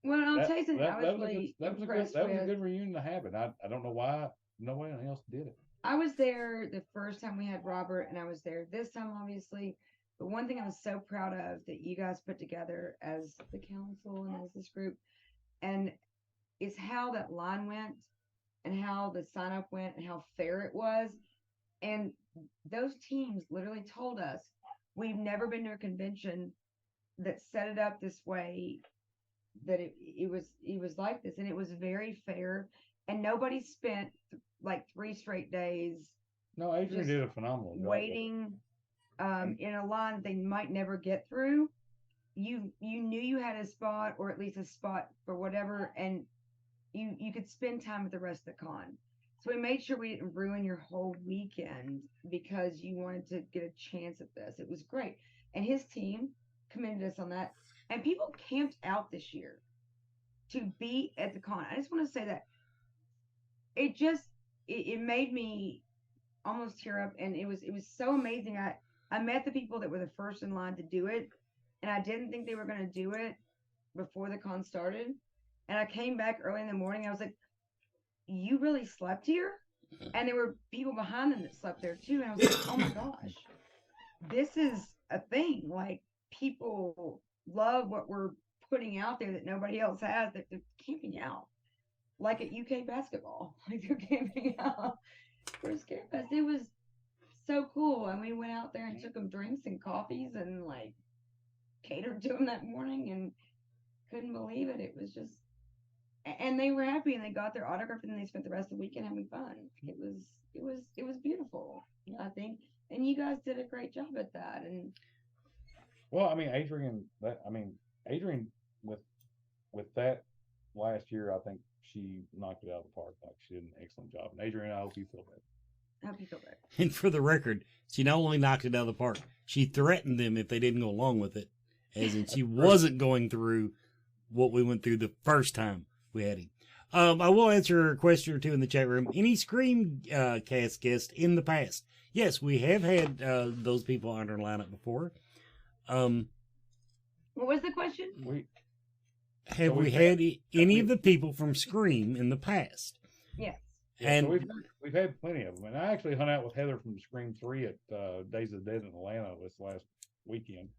well, I'll tell you something. That was a good reunion to have it. I don't know why nobody else did it. I was there the first time we had Robert, and I was there this time, obviously. But one thing I was so proud of that you guys put together as the council and as this group, and is how that line went, and how the sign up went, and how fair it was. And those teams literally told us, we've never been to a convention that set it up this way, that it was like this, and it was very fair, and nobody spent like 3 straight days No, Adrian just did a phenomenal job. waiting in a line they might never get through. You knew you had a spot, or at least a spot for whatever, and you could spend time with the rest of the con. So we made sure we didn't ruin your whole weekend because you wanted to get a chance at this. It was great. And his team commended us on that. And people camped out this year to be at the con. I just want to say that it made me almost tear up, and it was so amazing. I met the people that were the first in line to do it, and I didn't think they were going to do it before the con started. And I came back early in the morning. I was like, you really slept here? And there were people behind them that slept there too. And I was like, oh my gosh, this is a thing. Like, people love what we're putting out there that nobody else has, that they're camping out. Like at UK basketball. Like, they're camping out for Scarefest. It was so cool. And we went out there and took them drinks and coffees and like catered to them that morning, and couldn't believe it. It was just, and they were happy, and they got their autograph, and they spent the rest of the weekend having fun. It was beautiful, I think. And you guys did a great job at that. And well, I mean, Adrian with that last year, I think she knocked it out of the park. Like, she did an excellent job. And Adrian, I hope you feel better. I hope you feel better. And for the record, she not only knocked it out of the park, she threatened them if they didn't go along with it, as in she wasn't going through what we went through the first time we had him. I will answer a question or two in the chat room. Any Scream cast guests in the past? Yes, we have had those people on our lineup before. What was the question? Have we had any of the people from Scream in the past? Yes. Yeah, And so we've had plenty of them. And I actually hung out with Heather from Scream 3 at Days of the Dead in Atlanta this last weekend.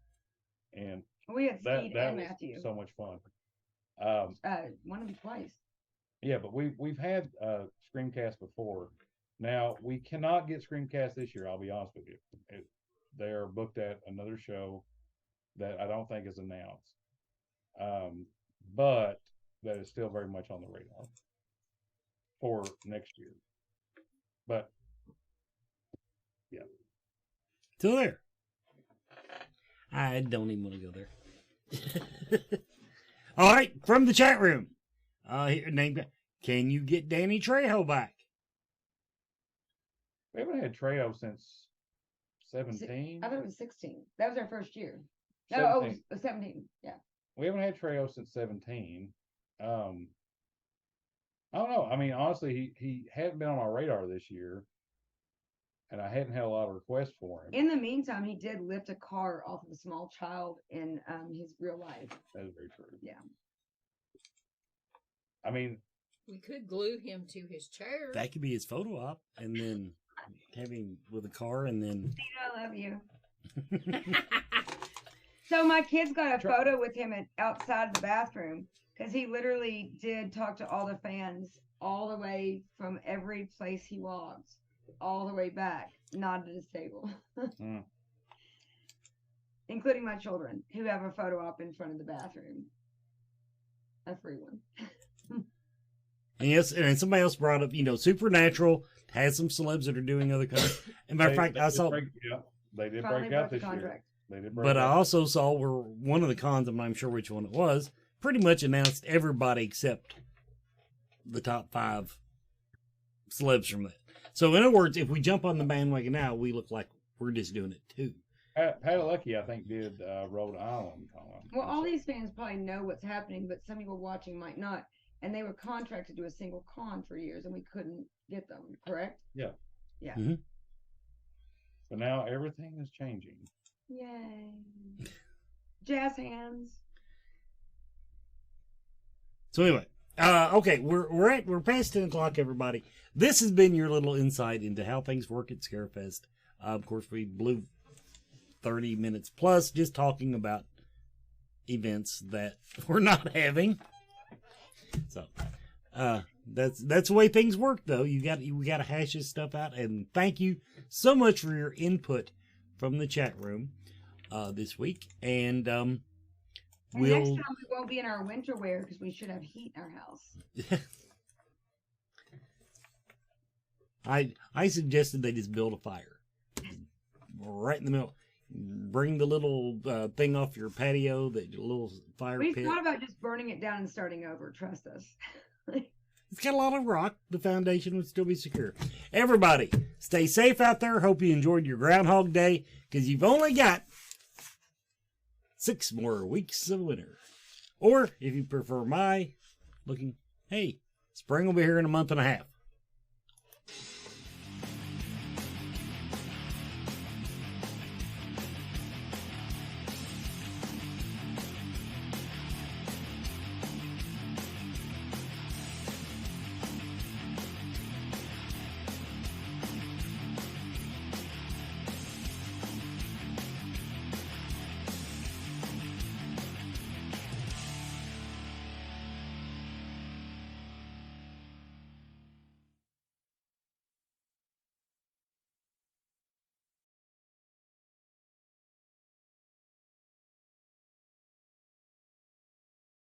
And we had Steve that and was Matthew. so much fun. One of them twice. Yeah, but we've had Screamcast before. Now, we cannot get Screamcast this year, I'll be honest with you. They're booked at another show that I don't think is announced. But that is still very much on the radar for next year. But yeah. Still there. I don't even want to go there. All right, from the chat room. Can you get Danny Trejo back? We haven't had Trejo since 17. I thought it was 16. That was our first year. 17. No, it was 17. Yeah. We haven't had Trejo since 17. I don't know. I mean, honestly, he hadn't been on my radar this year, and I hadn't had a lot of requests for him. In the meantime, he did lift a car off of a small child in his real life. That is very true. Yeah. I mean, we could glue him to his chair. That could be his photo op, and then have him with a car, and then. I love you. So my kids got a photo with him outside the bathroom, because he literally did talk to all the fans all the way from every place he walked, all the way back, nodded at his table. Including my children, who have a photo op in front of the bathroom. A free one. And yes, and somebody else brought up, Supernatural has some celebs that are doing other kinds. And matter of fact, I saw. They did break out this year. But I also saw where one of the cons, I'm not even sure which one it was, pretty much announced everybody except the top 5 celebs from that. So in other words, if we jump on the bandwagon now, we look like we're just doing it too. Pat Lucky, I think, did Rhode Island con. Well, all these fans probably know what's happening, but some people watching might not. And they were contracted to do a single con for years, and we couldn't get them, correct? Yeah. Yeah. Mm-hmm. But now everything is changing. Yay. Jazz hands. So anyway, Okay, we're past 10 o'clock, everybody. This has been your little insight into how things work at Scarefest. Of course, we blew 30 minutes plus just talking about events that we're not having. So, that's the way things work, though. We got to hash this stuff out. And thank you so much for your input from the chat room this week. And next time we won't be in our winter wear because we should have heat in our house. I suggested they just build a fire right in the middle. Bring the little thing off your patio, the little fire We've pit. thought about just burning it down and starting over. Trust us. It's got a lot of rock. The foundation would still be secure. Everybody, stay safe out there. Hope you enjoyed your Groundhog Day, because you've only got 6 more weeks of winter. Or, if you prefer my looking, hey, spring will be here in a month and a half.